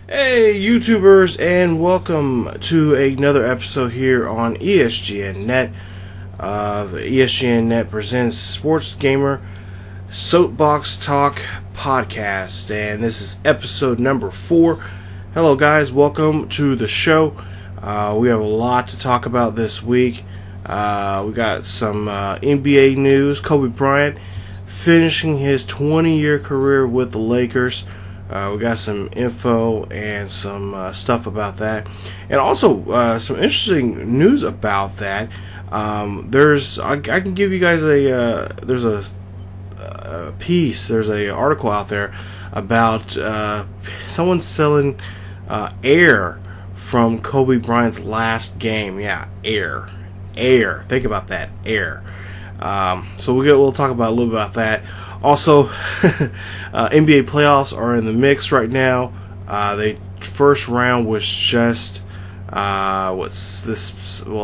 Hey YouTubers, and welcome to another episode here on ESGNet. ESGNet presents Sports Gamer Soapbox Talk Podcast, and this is episode number 4. Hello guys, welcome to the show. We have a lot to talk about this week. We got some NBA news. Kobe Bryant finishing his 20-year career with the Lakers. We got some info and some stuff about that, and also some interesting news about that. I can give you guys there's a piece, there's a article out there about someone selling air from Kobe Bryant's last game. Yeah, air. Think about that, air. So we'll talk about a little bit about that. Also, NBA playoffs are in the mix right now. The first round was just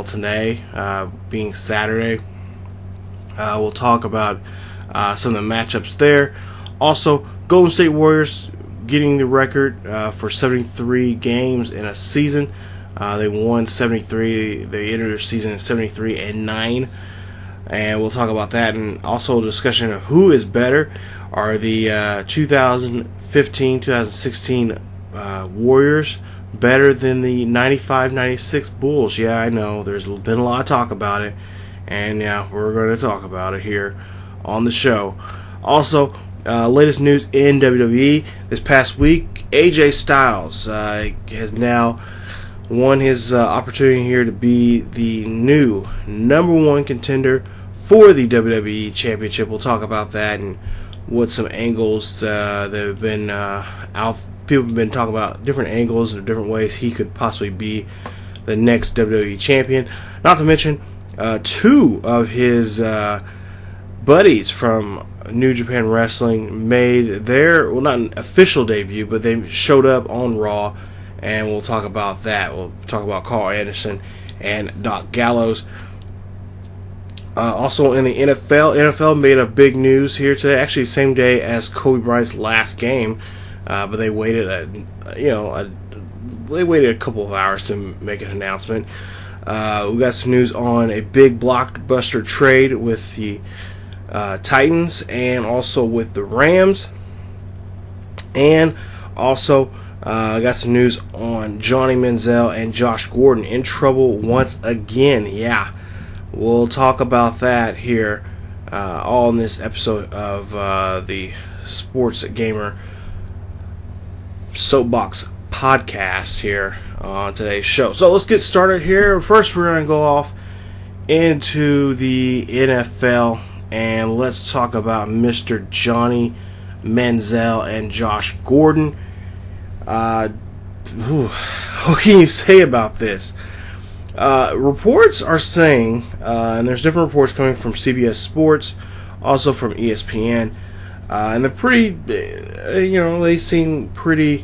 today, being Saturday. We'll talk about some of the matchups there. Also, Golden State Warriors getting the record for 73 games in a season. They won 73. They entered the season at 73-9. And we'll talk about that, and also a discussion of who is better. Are the 2015-2016 Warriors better than the 95-96 Bulls? Yeah, I know. There's been a lot of talk about it, and yeah, we're going to talk about it here on the show. Also, latest news in WWE. This past week, AJ Styles has now won his opportunity here to be the new #1 contender for the WWE Championship. We'll talk about that and what some angles that have been out. People have been talking about different angles and different ways he could possibly be the next WWE Champion. Not to mention, 2 of his buddies from New Japan Wrestling made their, well, not an official debut, but they showed up on Raw, and we'll talk about that. We'll talk about Carl Anderson and Doc Gallows. Also in the NFL made a big news here today. Actually, same day as Kobe Bryant's last game, but they waited they waited a couple of hours to make an announcement. We got some news on a big blockbuster trade with the Titans and also with the Rams, and also I got some news on Johnny Manziel and Josh Gordon in trouble once again. Yeah, we'll talk about that here all in this episode of the Sports Gamer Soapbox Podcast here on today's show. So let's get started here. First, we're going to go off into the NFL, and let's talk about Mr. Johnny Manziel and Josh Gordon. What can you say about this? Reports are saying, and there's different reports coming from CBS Sports, also from ESPN, and they're pretty, they seem pretty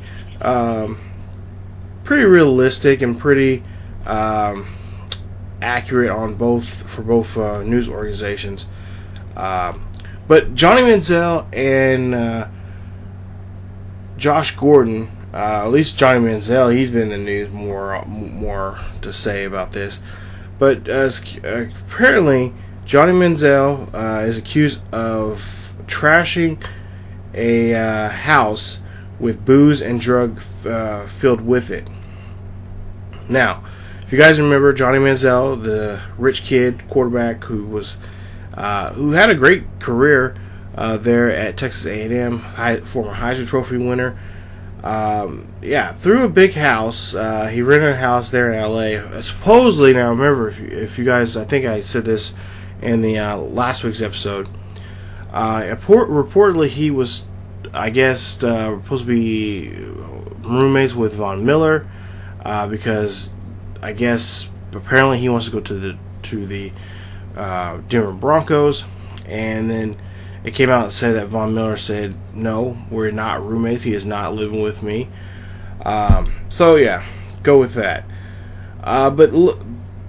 realistic and pretty accurate on both news organizations. But Johnny Manziel and Josh Gordon. At least Johnny Manziel, he's been in the news more to say about this. But apparently, Johnny Manziel is accused of trashing a house with booze and drug filled with it. Now, if you guys remember Johnny Manziel, the rich kid quarterback who had a great career there at Texas A&M, former Heisman Trophy winner. Through a big house. He rented a house there in LA. Supposedly, now remember, if you guys, I think I said this in the last week's episode. Reportedly, he was, I guess, supposed to be roommates with Von Miller, because I guess apparently he wants to go to the Denver Broncos, and then it came out and said that Von Miller said, no, we're not roommates. He is not living with me. So, yeah, go with that. But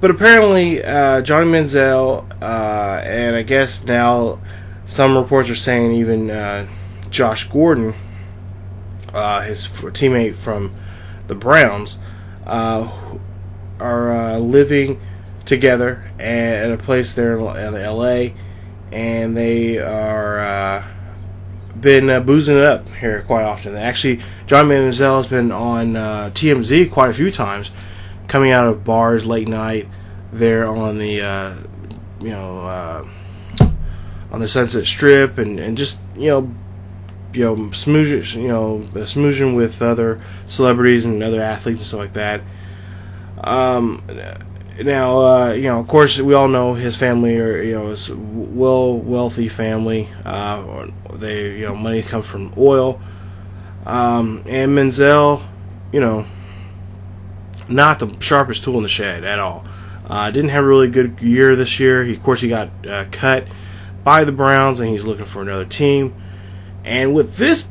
apparently, Johnny Manziel, and I guess now some reports are saying even Josh Gordon his teammate from the Browns, are living together at a place there in LA, and they are been boozing it up here quite often. Actually, John Manziel has been on TMZ quite a few times, coming out of bars late night there on the on the Sunset Strip, and just smoozing with other celebrities and other athletes and stuff like that. Now, of course, we all know his family are, is wealthy family. They, money comes from oil. And Manziel, not the sharpest tool in the shed at all. Didn't have a really good year this year. He got cut by the Browns, and he's looking for another team. And with this,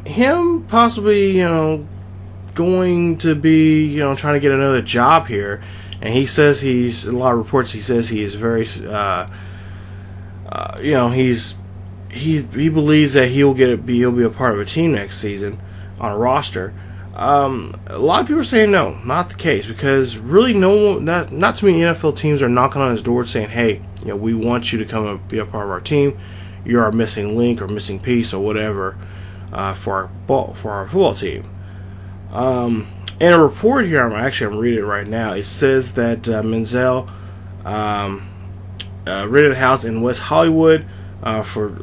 him possibly, going to be, trying to get another job here. And he says in a lot of reports, he says he is very, he believes that he'll be a part of a team next season on a roster. A lot of people are saying no, not the case, because really not too many NFL teams are knocking on his door saying, hey, we want you to come and be a part of our team. You're our missing link or missing piece or whatever for our football team. In a report here, I'm reading it right now. It says that Manziel rented a house in West Hollywood for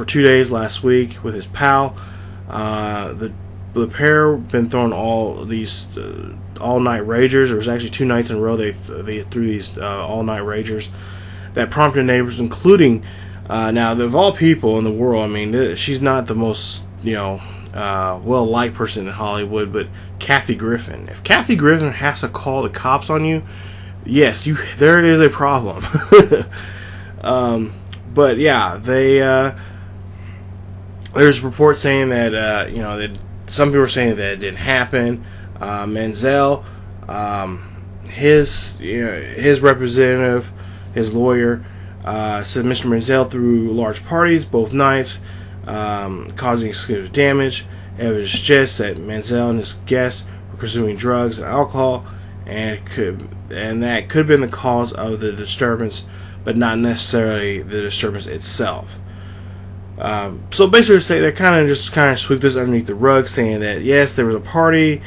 2 days last week with his pal. The pair been throwing all these all-night ragers. There was actually 2 nights in a row they threw these all-night ragers that prompted neighbors, including now of all people in the world. I mean, she's not the most well-liked person in Hollywood, but Kathy Griffin. If Kathy Griffin has to call the cops on you, yes, there is a problem. But yeah, there's reports saying that that some people are saying that it didn't happen. Manziel, his representative, his lawyer, said Mr. Manziel threw large parties both nights, causing extensive damage. Evidence suggests that Manziel and his guests were consuming drugs and alcohol, and that could have been the cause of the disturbance, but not necessarily the disturbance itself. So basically, they're kind of sweep this underneath the rug, saying that yes, there was a party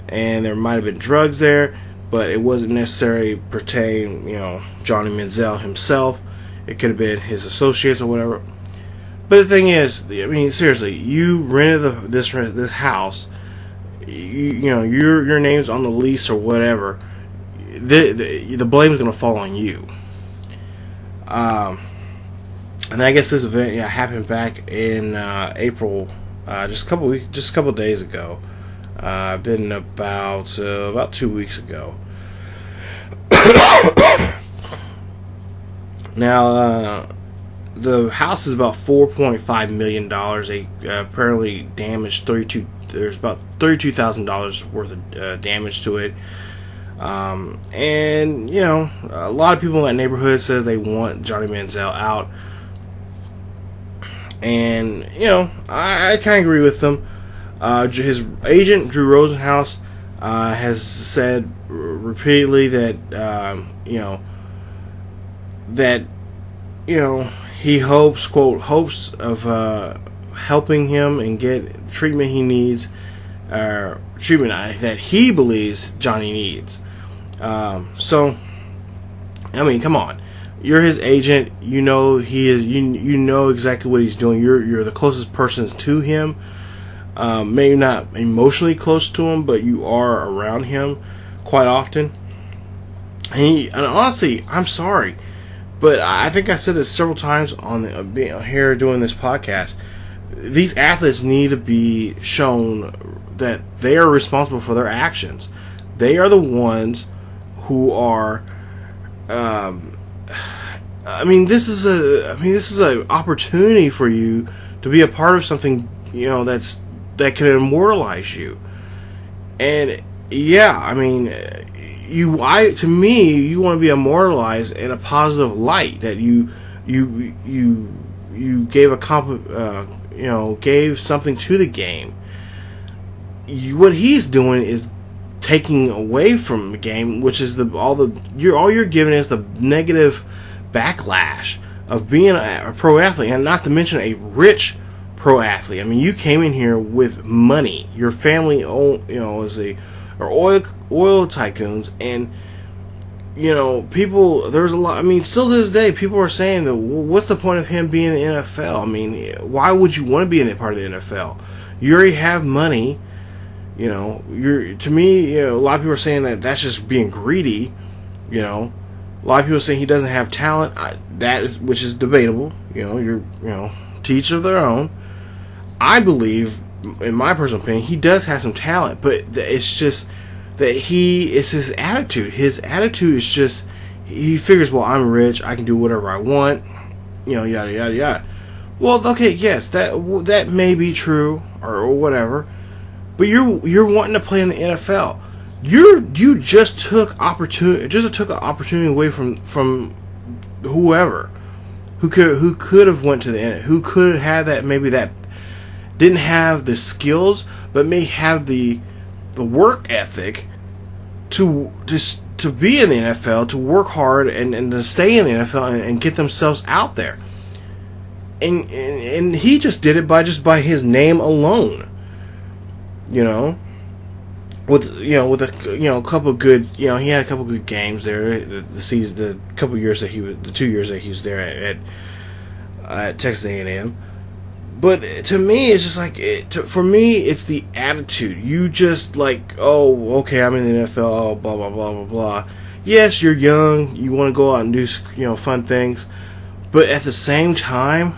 and there might have been drugs there, but it wasn't necessarily pertain, Johnny Manziel himself. It could have been his associates or whatever. But the thing is, I mean, seriously, you rented this house. Your name's on the lease or whatever. The blame is going to fall on you. And I guess this event happened back in April, just a couple days ago. Been about 2 weeks ago. Now, the house is about $4.5 million. They apparently damaged there's about $32,000 worth of damage to it. And a lot of people in that neighborhood says they want Johnny Manziel out. And I kind of agree with them. His agent Drew Rosenhaus has said repeatedly that he hopes of helping him and get treatment he needs, treatment that he believes Johnny needs. So, I mean, come on. You're his agent. You know he is. You know exactly what he's doing. You're the closest person to him. Maybe not emotionally close to him, but you are around him quite often. And honestly, I'm sorry, but I think I said this several times on here doing this podcast. These athletes need to be shown that they are responsible for their actions. They are the ones who are. This is an opportunity for you to be a part of something that can immortalize you. And you want to be immortalized in a positive light, that you gave gave something to the game. What he's doing is taking away from the game, which is all you're giving is the negative backlash of being a pro athlete, and not to mention a rich pro athlete. I mean, you came in here with money. Your family, are oil tycoons, and people. There's a lot. I mean, still to this day, people are saying that, what's the point of him being in the NFL? I mean, why would you want to be in that part of the NFL? You already have money. To me, a lot of people are saying that that's just being greedy. A lot of people are saying he doesn't have talent. Which is debatable. To each of their own. I believe, in my personal opinion, he does have some talent, but it's just that it's his attitude. His attitude is just, he figures, well, I'm rich, I can do whatever I want, yada yada yada. Well, okay, yes, that may be true or whatever. But you're wanting to play in the NFL. You just took an opportunity away from whoever who could have went to the NFL, who could have that didn't have the skills, but may have the work ethic to be in the NFL, to work hard and to stay in the NFL and get themselves out there. And he just did it by his name alone. With a couple of good, he had a couple of good games there. The 2 years that he was there at Texas A&M. But to me, it's just like, for me, it's the attitude. You just like, oh, okay, I'm in the NFL, blah blah blah blah blah. Yes, you're young, you want to go out and do fun things, but at the same time,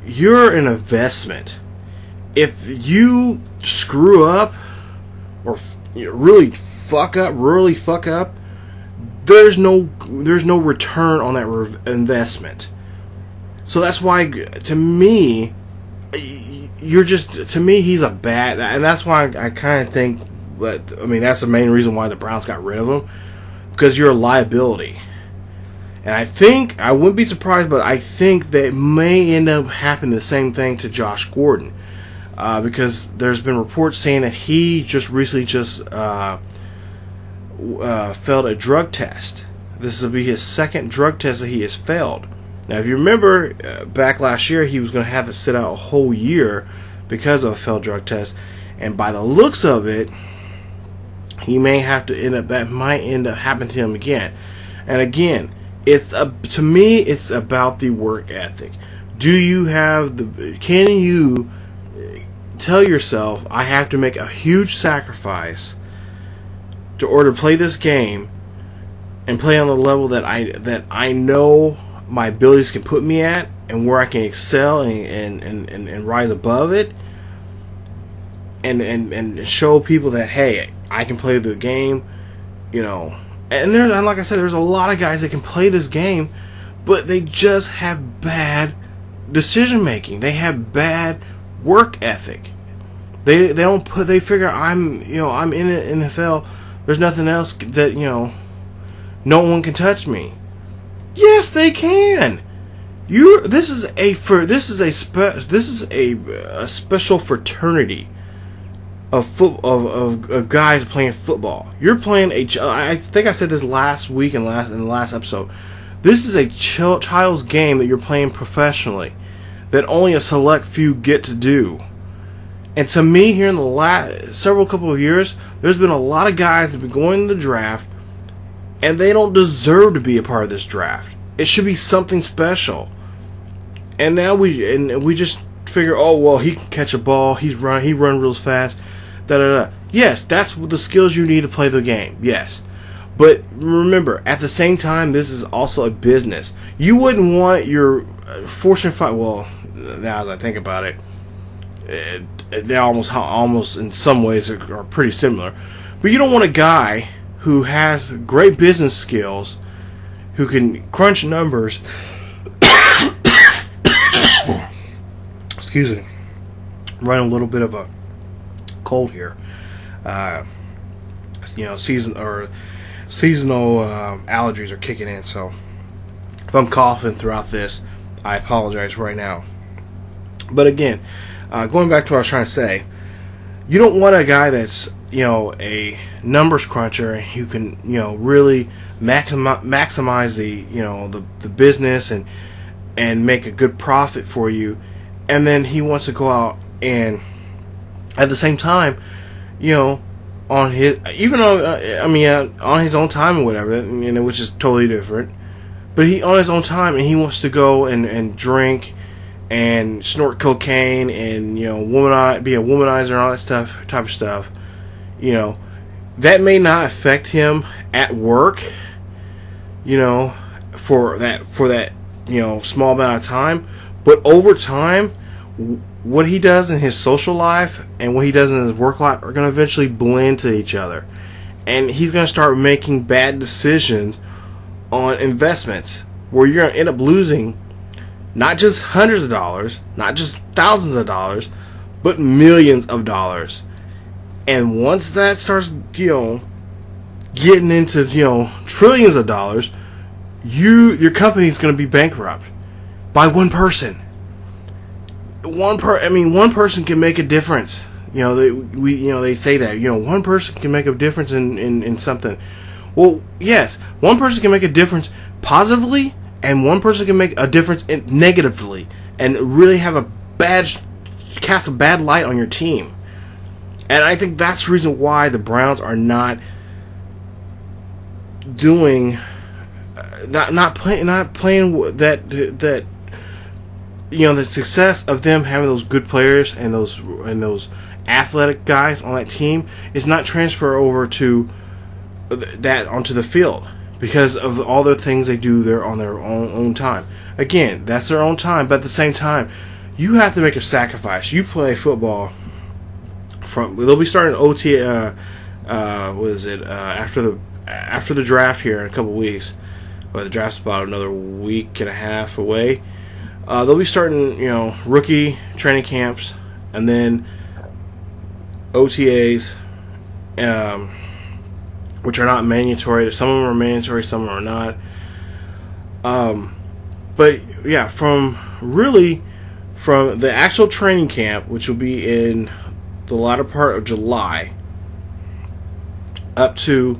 you're an investment. If you screw up or really fuck up, there's no return on that investment. So that's why, to me, he's a bad, and that's why I kind of think that, I mean, that's the main reason why the Browns got rid of him, because you're a liability. And I wouldn't be surprised, but I think that may end up happening the same thing to Josh Gordon. Because there's been reports saying that he just recently failed a drug test. This will be his second drug test that he has failed. Now, if you remember, back last year, he was going to have to sit out a whole year because of a failed drug test. And by the looks of it, he may have to that might end up happening to him again. And again, to me, it's about the work ethic. Can you tell yourself, I have to make a huge sacrifice in order to play this game and play on the level that I know my abilities can put me at, and where I can excel and rise above it, and show people that, hey, I can play the game, And like I said, there's a lot of guys that can play this game, but they just have bad decision making. They have bad work ethic. They figure, I'm in the NFL. There's nothing else that no one can touch me. Yes, they can. This is a special fraternity of guys playing football. You're playing I think I said this last week in the last episode. This is a child's game that you're playing professionally, that only a select few get to do. And to me, here in the last couple of years, there's been a lot of guys that have been going to the draft, and they don't deserve to be a part of this draft. It should be something special. And now we just figure, oh well, he can catch a ball, he run real fast, da da da. Yes, that's the skills you need to play the game. Yes, but remember, at the same time, this is also a business. You wouldn't want your Fortune 5. Well, now as I think about it, they almost in some ways are pretty similar. But you don't want a guy who has great business skills, who can crunch numbers. Excuse me, running a little bit of a cold here. Seasonal allergies are kicking in, so if I'm coughing throughout this, I apologize right now. But again, going back to what I was trying to say, you don't want a guy that's, a numbers cruncher who can, really maximize the business and make a good profit for you, and then he wants to go out and at the same time, on his on his own time or whatever, which is totally different. But he on his own time, and he wants to go and drink and snort cocaine and be a womanizer and all that type of stuff. That may not affect him at work. For that small amount of time, but over time, what he does in his social life and what he does in his work life are going to eventually blend to each other, and he's going to start making bad decisions on investments where you're going to end up losing not just hundreds of dollars, not just thousands of dollars, but millions of dollars. And once that starts, getting into trillions of dollars, your company is going to be bankrupt by one person. One person can make a difference. They say that one person can make a difference in something. Well, yes, one person can make a difference positively, and one person can make a difference negatively, and really have cast a bad light on your team. And I think that's the reason why the Browns are not doing, not playing that. The success of them having those good players and those athletic guys on that team is not transfer over to that onto the field because of all the things they do there on their own time. Again, that's their own time, but at the same time, you have to make a sacrifice. You play football they'll be starting OT. After the draft here in a couple weeks. Well, the draft's about another week and a half away. They'll be starting, rookie training camps, and then OTAs, which are not mandatory. Some of them are mandatory, some of them are not. But yeah, from the actual training camp, which will be in the latter part of July, up to,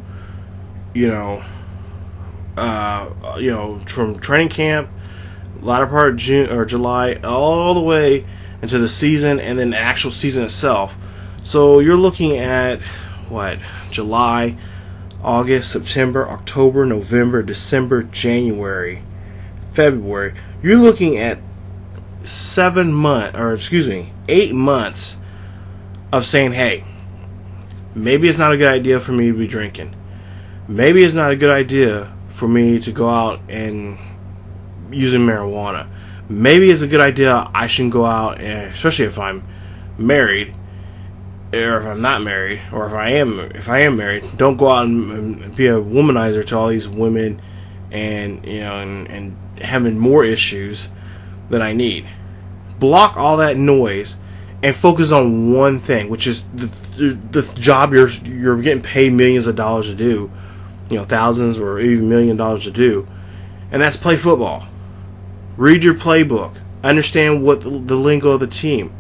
from training camp, latter part of June or July, all the way into the season, and then the actual season itself. So you're looking at July, August, September, October, November, December, January, February. You're looking at 8 months of saying, hey, maybe it's not a good idea for me to be drinking. Maybe it's not a good idea for me to go out and using marijuana. Maybe it's a good idea I shouldn't go out, and especially if I'm married, or if I'm not married, or if I am married, don't go out and be a womanizer to all these women, and and having more issues than I need. Block all that noise and focus on one thing, which is the job you're getting paid millions of dollars to do, thousands or even $1 million to do, and that's play football. Read your playbook. Understand what the lingo of the team.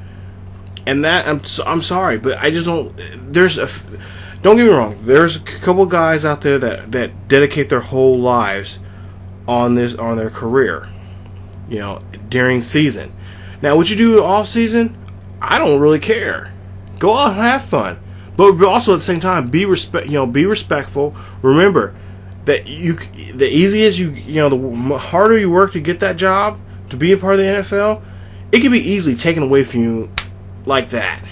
And that I'm sorry, but I just don't. Don't get me wrong. There's a couple guys out there that dedicate their whole lives on their career, during season. Now, what you do off season, I don't really care. Go out and have fun, but also at the same time, be respectful. Remember that the harder you work to get that job, to be a part of the NFL, it can be easily taken away from you like that.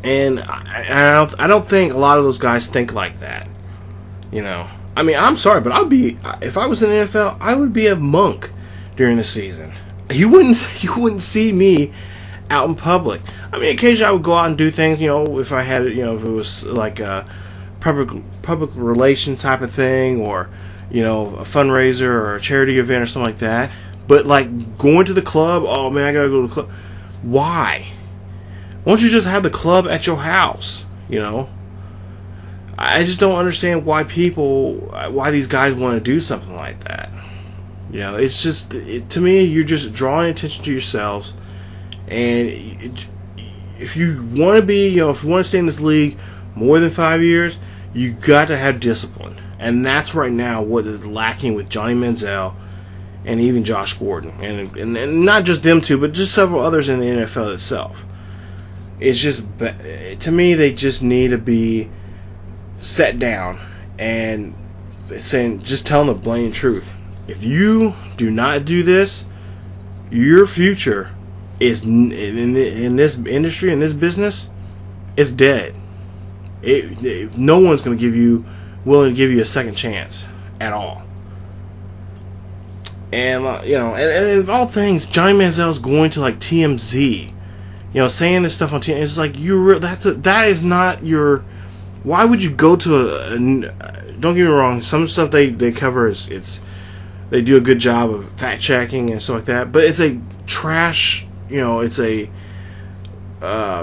And I don't think a lot of those guys think like that. I'm sorry, but if I was in the NFL, I would be a monk during the season. You wouldn't see me out in public. Occasionally I would go out and do things, if I had, if it was like a public relations type of thing, or a fundraiser or a charity event or something like that. But like going to the club, oh man, I gotta go to the club. Why? Why don't you just have the club at your house? I just don't understand why these guys want to do something like that. You know, it's just to me, you're just drawing attention to yourselves, and if you want to be, if you want to stay in this league more than 5 years, you got to have discipline, and that's right now what is lacking with Johnny Manziel and even Josh Gordon, and not just them two, but just several others in the NFL itself. It's just, to me, they just need to be set down and saying, just telling the blatant truth. If you do not do this, your future is in this industry, in this business, is dead. No one's going to willing to give you a second chance at all. And and of all things, Johnny Manziel's going to like TMZ, saying this stuff on TMZ. It's like that is not your. Why would you go to don't get me wrong, some stuff they cover they do a good job of fact checking and stuff like that, but it's a trash, it's a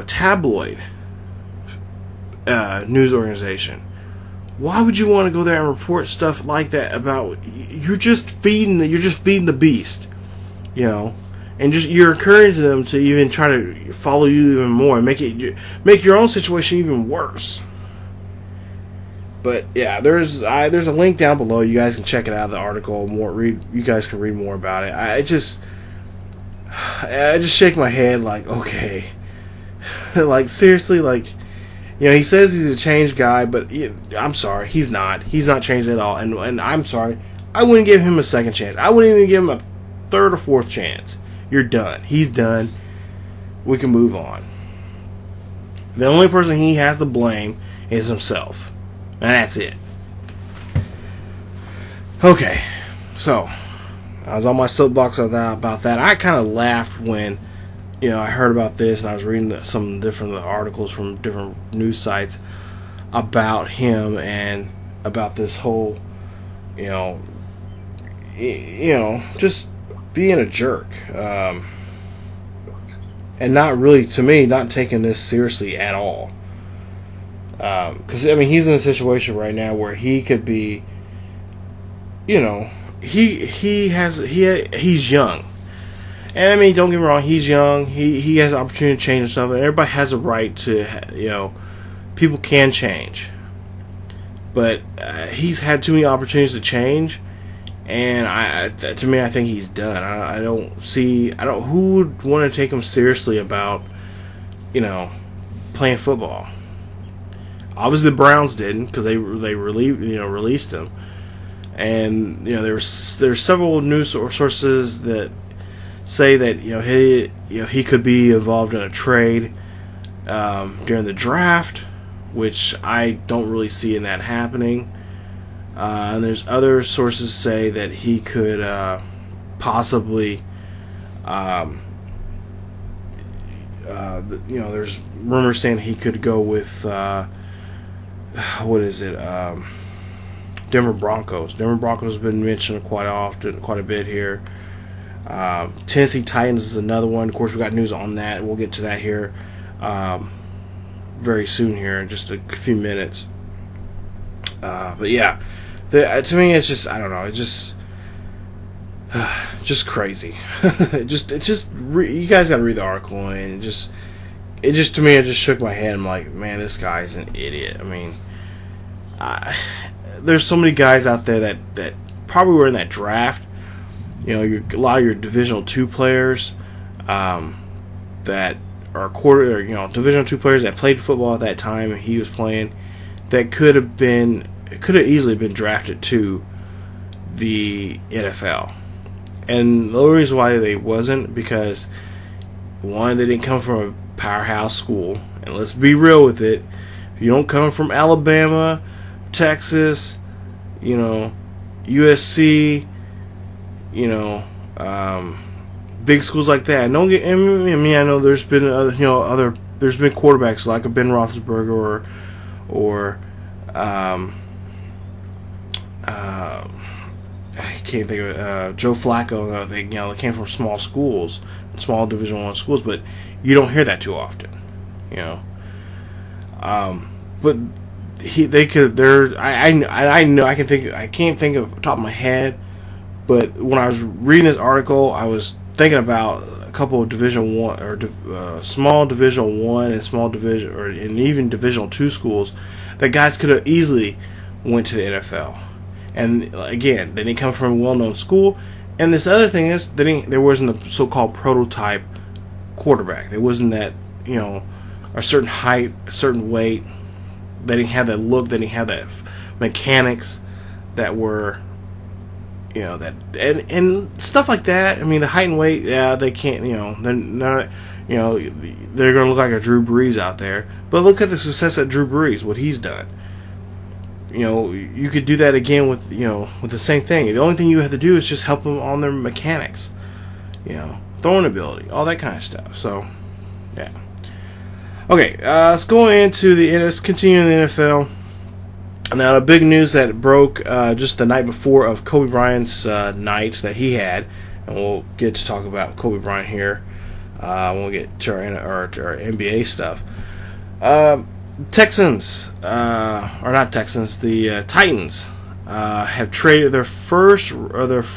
tabloid news organization. Why would you want to go there and report stuff like that about you're just feeding the beast, and you're encouraging them to even try to follow you even more and make your own situation even worse. But yeah, there's a link down below. You guys can check it out. The article you guys can read more about it. I just shake my head like, okay, like seriously, like, he says he's a changed guy, but I'm sorry, he's not changed at all. And I'm sorry, I wouldn't give him a second chance. I wouldn't even give him a third or fourth chance. You're done. He's done. We can move on. The only person he has to blame is himself. And that's it. Okay, so I was on my soapbox about that. I kind of laughed when, I heard about this, and I was reading some different articles from different news sites about him and about this whole, just being a jerk, and not really, to me, not taking this seriously at all. Because he's in a situation right now where he could be, he's young, and don't get me wrong, he's young. He has an opportunity to change himself, and everybody has a right to, people can change, but he's had too many opportunities to change, and to me, I think he's done. Who would want to take him seriously about, playing football? Obviously, the Browns didn't, because they released him, and there's several news sources that say that he could be involved in a trade during the draft, which I don't really see in that happening. And there's other sources say that he could possibly, there's rumors saying he could go with. Denver Broncos. Denver Broncos have been mentioned quite a bit here. Tennessee Titans is another one. Of course, we got news on that. We'll get to that here very soon here in just a few minutes. But yeah, to me, it's just, I don't know. It's just crazy. You guys got to read the article, and to me, it just shook my head. I'm like, man, this guy's an idiot. There's so many guys out there that probably were in that draft. A lot of your Division II players that are Division II players that played football at that time and he was playing, that could have easily been drafted to the NFL. And the only reason why they wasn't, because one, they didn't come from a powerhouse school, and let's be real with it, if you don't come from Alabama, Texas, USC, big schools like that. I know there's been there's been quarterbacks like a Ben Roethlisberger or I can't think of it, Joe Flacco. They came from small schools, small Division I schools, but you don't hear that too often, But they could. I know. I can't think of the top of my head, But when I was reading this article, I was thinking about a couple of Division One or small Division One and small division or and even Division II schools that guys could have easily went to the NFL. And again, they didn't come from a well-known school. And this other thing is, there wasn't a so-called prototype quarterback. There wasn't that, a certain height, a certain weight. They didn't have that look. They didn't have that mechanics that were, that and stuff like that. I mean, the height and weight, yeah, they can't, they're not, they're going to look like a Drew Brees out there. But look at the success of Drew Brees, what he's done. You could do that again with the same thing. The only thing you have to do is just help them on their mechanics, throwing ability, all that kind of stuff. So, yeah. Okay, let's continue in the NFL. Now, the big news that broke just the night before of Kobe Bryant's night that he had, and we'll get to talk about Kobe Bryant here when we get to our NBA stuff. Texans, or not Texans, the Titans have traded their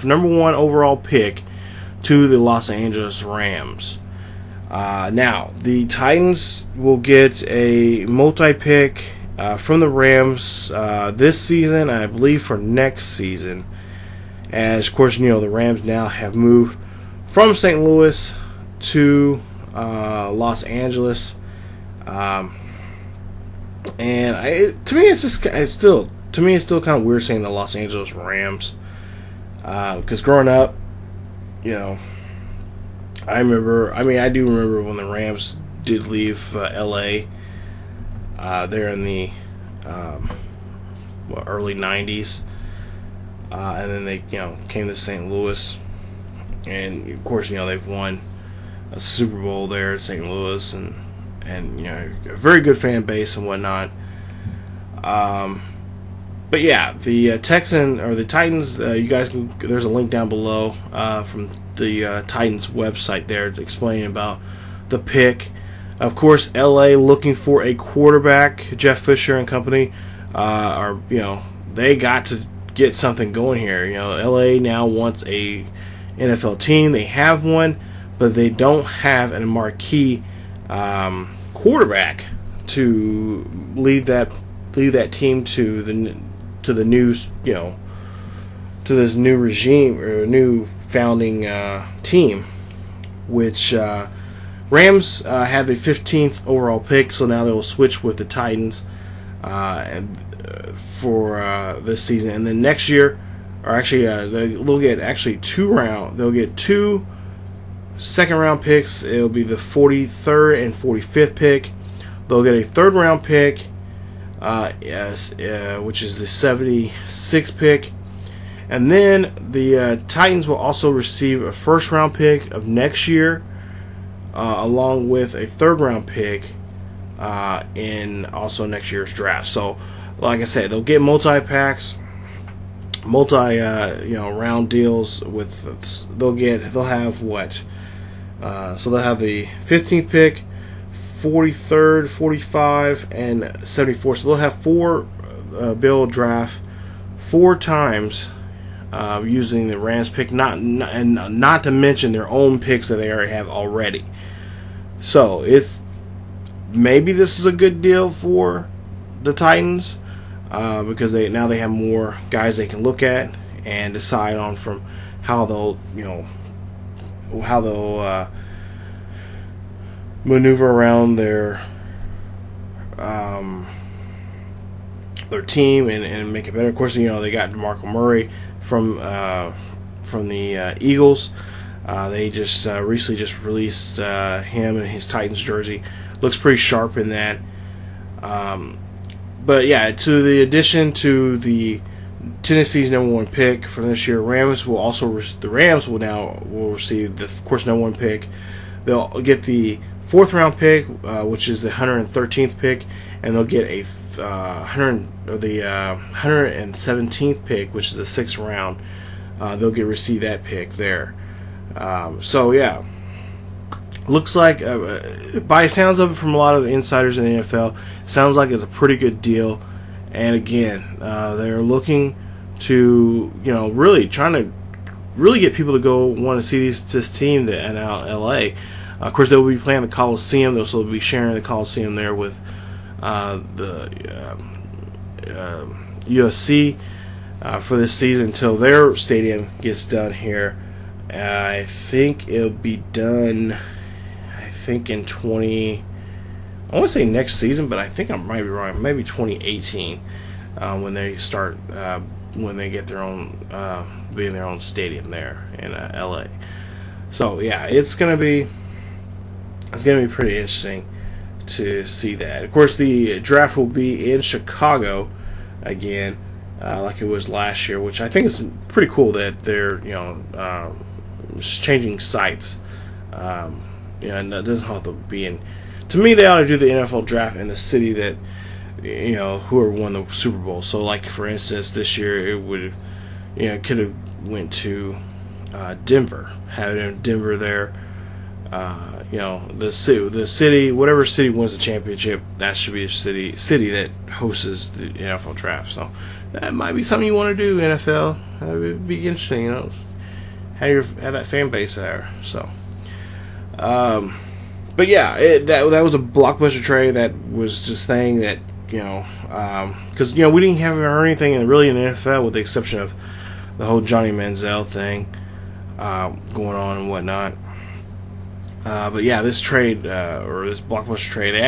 number one overall pick to the Los Angeles Rams. Now, the Titans will get a multi-pick from the Rams this season, I believe for next season. As, of course, the Rams now have moved from St. Louis to Los Angeles. And to me, it's still kind of weird saying the Los Angeles Rams, because growing up, I do remember when the Rams did leave L.A. There in the early '90s, and then they came to St. Louis, and of course they've won a Super Bowl there at St. Louis, and a very good fan base and whatnot. But yeah, the Titans. You guys there's a link down below from the Titans website there explaining about the pick. Of course, LA looking for a quarterback. Jeff Fisher and company they got to get something going here. LA now wants a NFL team. They have one, but they don't have a marquee quarterback to lead that team to the new to this new regime or new founding team, which Rams had the 15th overall pick, so now they will switch with the Titans for this season, and then next year, or actually they'll get two second round picks. It'll be the 43rd and 45th pick. They'll get a third round pick, which is the 76th pick. And then the Titans will also receive a first round pick of next year, along with a third round pick in also next year's draft. So, like I said, they'll get multi-packs, round deals with. They'll have what? So they'll have the 15th pick, 43rd, 45, and 74th. So they'll have bill draft 4 times using the Rams pick, not to mention their own picks that they already have already. So maybe this is a good deal for the Titans because they have more guys they can look at and decide on from how they'll maneuver around their team and make it better. Of course, they got DeMarco Murray from the Eagles. They just recently just released him and his Titans jersey. Looks pretty sharp in that. But yeah, to the addition to the Tennessee's number 1 pick from this year, Rams will receive the, of course, number 1 pick. They'll get the 4th round pick, which is the 113th pick, and they'll get a 117th pick, which is the 6th round. They'll receive that pick there. So yeah, looks like by the sounds of it from a lot of the insiders in the NFL, it sounds like it's a pretty good deal. And again, they're looking to really trying to really get people to go want to see this team in LA. Of course, they'll be playing the Coliseum. They'll also be sharing the Coliseum there with the UFC for this season until their stadium gets done here. I think it'll be done, in 20... I want to say next season, but I think I might be wrong. Maybe 2018 when they start, when they get their own, being their own stadium there in LA. So yeah, it's gonna be pretty interesting to see that. Of course, the draft will be in Chicago again, like it was last year, which I think is pretty cool that they're changing sites. And that doesn't have to be in. To me, they ought to do the NFL draft in the city that, whoever won the Super Bowl. So, like, for instance, this year it would have, could have went to Denver. Have it in Denver there. The city, whatever city wins the championship, that should be a city that hosts the NFL draft. So, that might be something you want to do, NFL. That would be interesting, have that fan base there. So, but yeah, that was a blockbuster trade. That was just saying that, because we didn't have anything really in the NFL with the exception of the whole Johnny Manziel thing going on and whatnot. But yeah, this trade or this blockbuster trade, they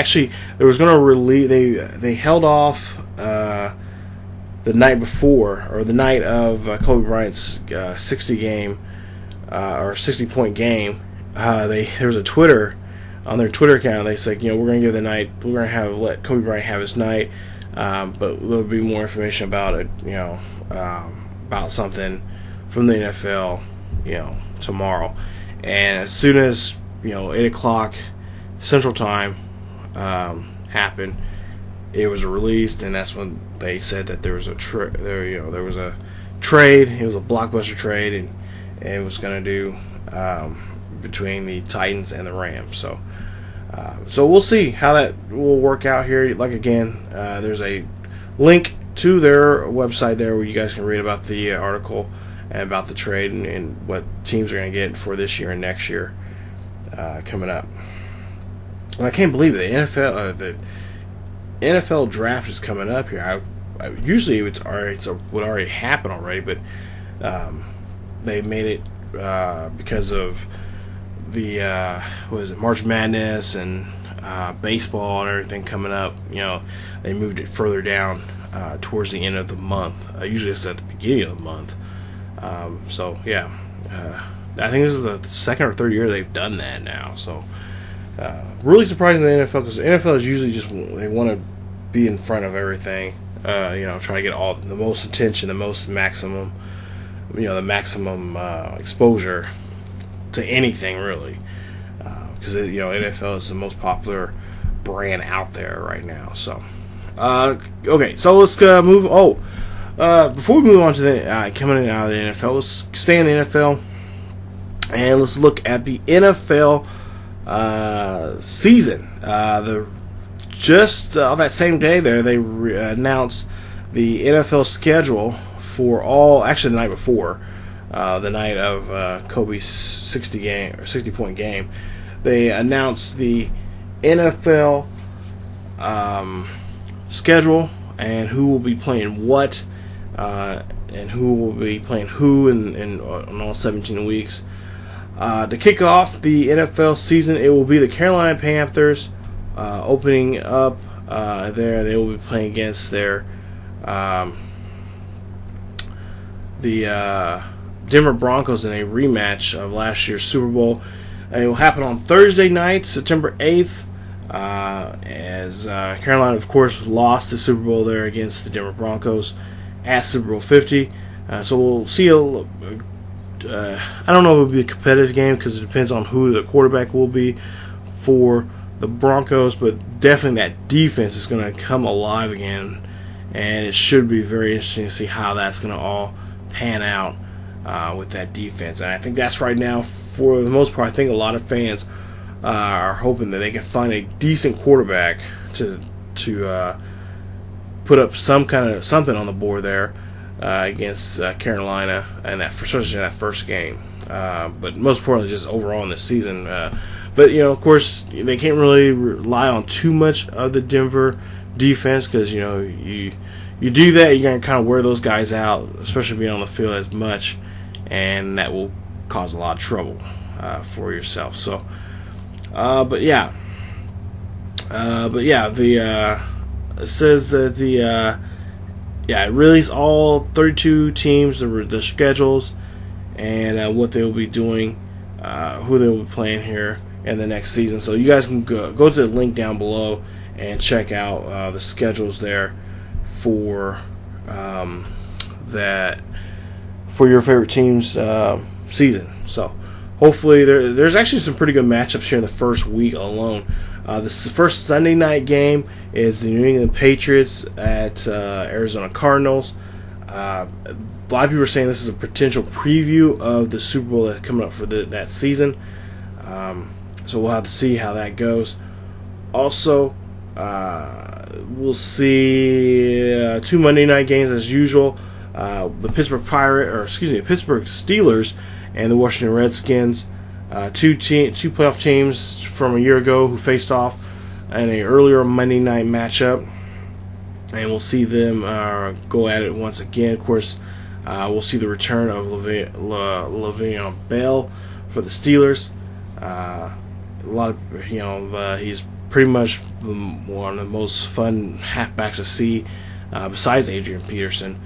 was going to release. They held off the night before, or the night of Kobe Bryant's 60-point game. There was a Twitter. On their Twitter account, they said, we're going to let Kobe Bryant have his night, but there'll be more information about it, about something from the NFL, tomorrow. And as soon as, 8 o'clock Central Time happened, it was released, and that's when they said that there was a trade. It was a blockbuster trade, and it was going to do between the Titans and the Rams. So we'll see how that will work out here. Like, again, there's a link to their website there where you guys can read about the article and about the trade and what teams are going to get for this year and next year coming up. And I can't believe it. The NFL draft is coming up here. Usually it would already happen already, but they made it because of the March Madness and baseball and everything coming up. They moved it further down towards the end of the month. Usually it's at the beginning of the month. So yeah, I think this is the second or third year they've done that now. So really surprising the NFL, because the NFL is usually just, they want to be in front of everything. Trying to get all the most attention, the most maximum, the maximum exposure to anything really, because NFL is the most popular brand out there right now. So okay, so let's move. Before we move on to the coming out of the NFL, let's stay in the NFL and let's look at the NFL season. On that same day there, they announced the NFL schedule for the night before. The night of Kobe's 60-point game, they announced the NFL schedule and who will be playing what, and who will be playing who in all 17 weeks. To kick off the NFL season, it will be the Carolina Panthers opening up there. They will be playing against the Denver Broncos in a rematch of last year's Super Bowl. It will happen on Thursday night, September 8th, as Carolina, of course, lost the Super Bowl there against the Denver Broncos at Super Bowl 50. So we'll see I don't know if it will be a competitive game because it depends on who the quarterback will be for the Broncos, but definitely that defense is going to come alive again, and it should be very interesting to see how that's going to all pan out with that defense. And I think that's right now, for the most part, I think a lot of fans are hoping that they can find a decent quarterback to put up some kind of something on the board there against Carolina, and especially in that first game. But most importantly, just overall in the season. But of course, they can't really rely on too much of the Denver defense because you do that, you're going to kind of wear those guys out, especially being on the field as much, and that will cause a lot of trouble for yourself. So, it says that it released all 32 teams, the schedules, and what they will be doing, who they will be playing here in the next season. So you guys can go to the link down below and check out the schedules there for for your favorite team's season. So hopefully there's actually some pretty good matchups here in the first week alone. The first Sunday night game is the New England Patriots at Arizona Cardinals. A lot of people are saying this is a potential preview of the Super Bowl that's coming up for that season. So we'll have to see how that goes. Also, we'll see 2 Monday night games as usual. The Pittsburgh Steelers and the Washington Redskins. Two playoff teams from a year ago who faced off in an earlier Monday night matchup, and we'll see them go at it once again. Of course, we'll see the return of Le'Veon Bell for the Steelers. He's pretty much one of the most fun halfbacks to see, besides Adrian Peterson.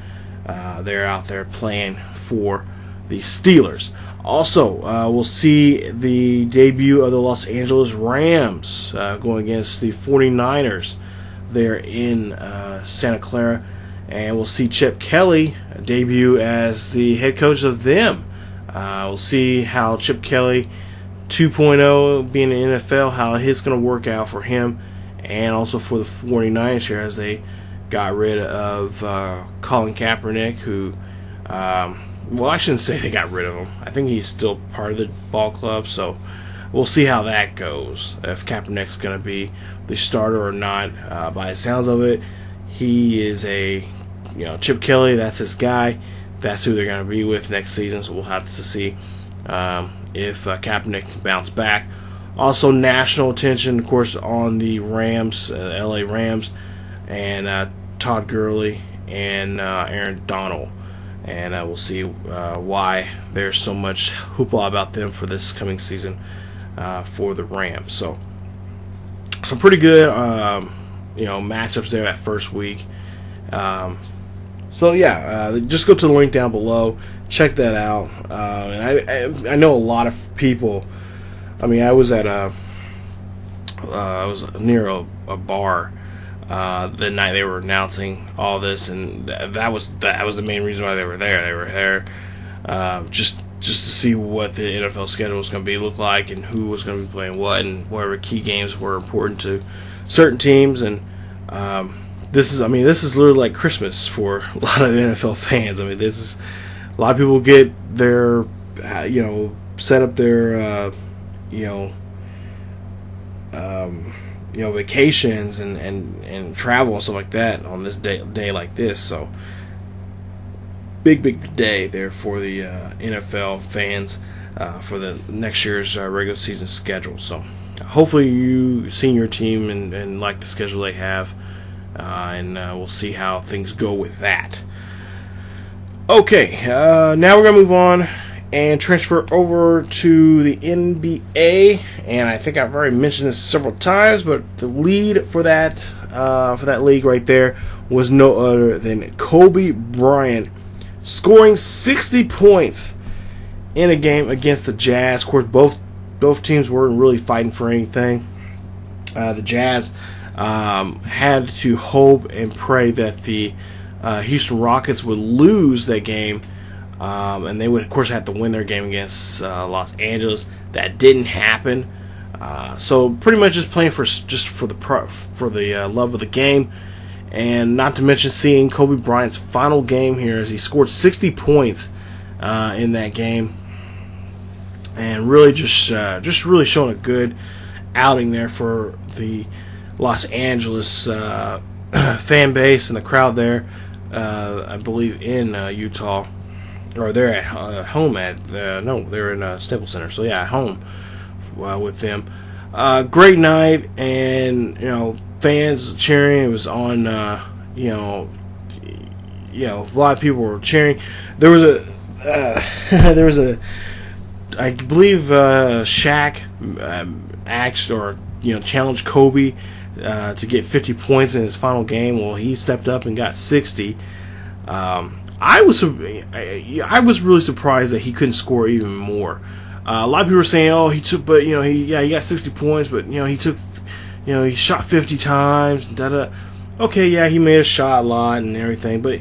They're out there playing for the Steelers. Also, we'll see the debut of the Los Angeles Rams going against the 49ers there in Santa Clara. And we'll see Chip Kelly debut as the head coach of them. We'll see how Chip Kelly 2.0 being in the NFL, how it's going to work out for him and also for the 49ers here as they got rid of Colin Kaepernick, who, well, I shouldn't say they got rid of him. I think he's still part of the ball club, so we'll see how that goes, if Kaepernick's going to be the starter or not. By the sounds of it, he is Chip Kelly, that's his guy. That's who they're going to be with next season, so we'll have to see if Kaepernick can bounce back. Also, national attention, of course, on the Rams, LA Rams, and Todd Gurley and Aaron Donald. And we'll see why there's so much hoopla about them for this coming season for the Rams. So, some pretty good, matchups there that first week. Just go to the link down below, check that out. And I know a lot of people. I mean, I was near a bar the night they were announcing all this, and that was the main reason why they were there. They were there just to see what the NFL schedule was going to look like, and who was going to be playing what, and whatever key games were important to certain teams. And this is literally like Christmas for a lot of NFL fans. I mean, this is a lot of people get their set up their vacations and travel and stuff like that on this day like this. So big day there for the NFL fans for the next year's regular season schedule. So hopefully you've seen your team and like the schedule they have, and we'll see how things go with that. Okay, now we're gonna move on and transfer over to the NBA, and I think I've already mentioned this several times, but the lead for that league right there was no other than Kobe Bryant, scoring 60 points in a game against the Jazz. Of course, both teams weren't really fighting for anything. The Jazz had to hope and pray that the Houston Rockets would lose that game. And they would, of course, have to win their game against Los Angeles. That didn't happen. So pretty much just playing for the love of the game, and not to mention seeing Kobe Bryant's final game here as he scored 60 points in that game, and really just really showing a good outing there for the Los Angeles fan base and the crowd there. I believe, in Utah, or they're at home at no, they're in Staples Center. So yeah, at home with them. Great night, and fans cheering. It was on. A lot of people were cheering. There was a I believe Shaq asked or challenged Kobe to get 50 points in his final game. Well, he stepped up and got 60. I was really surprised that he couldn't score even more. A lot of people were saying, "Oh, he got 60 points, but he took, he shot 50 times." Okay, yeah, he made a shot a lot and everything, but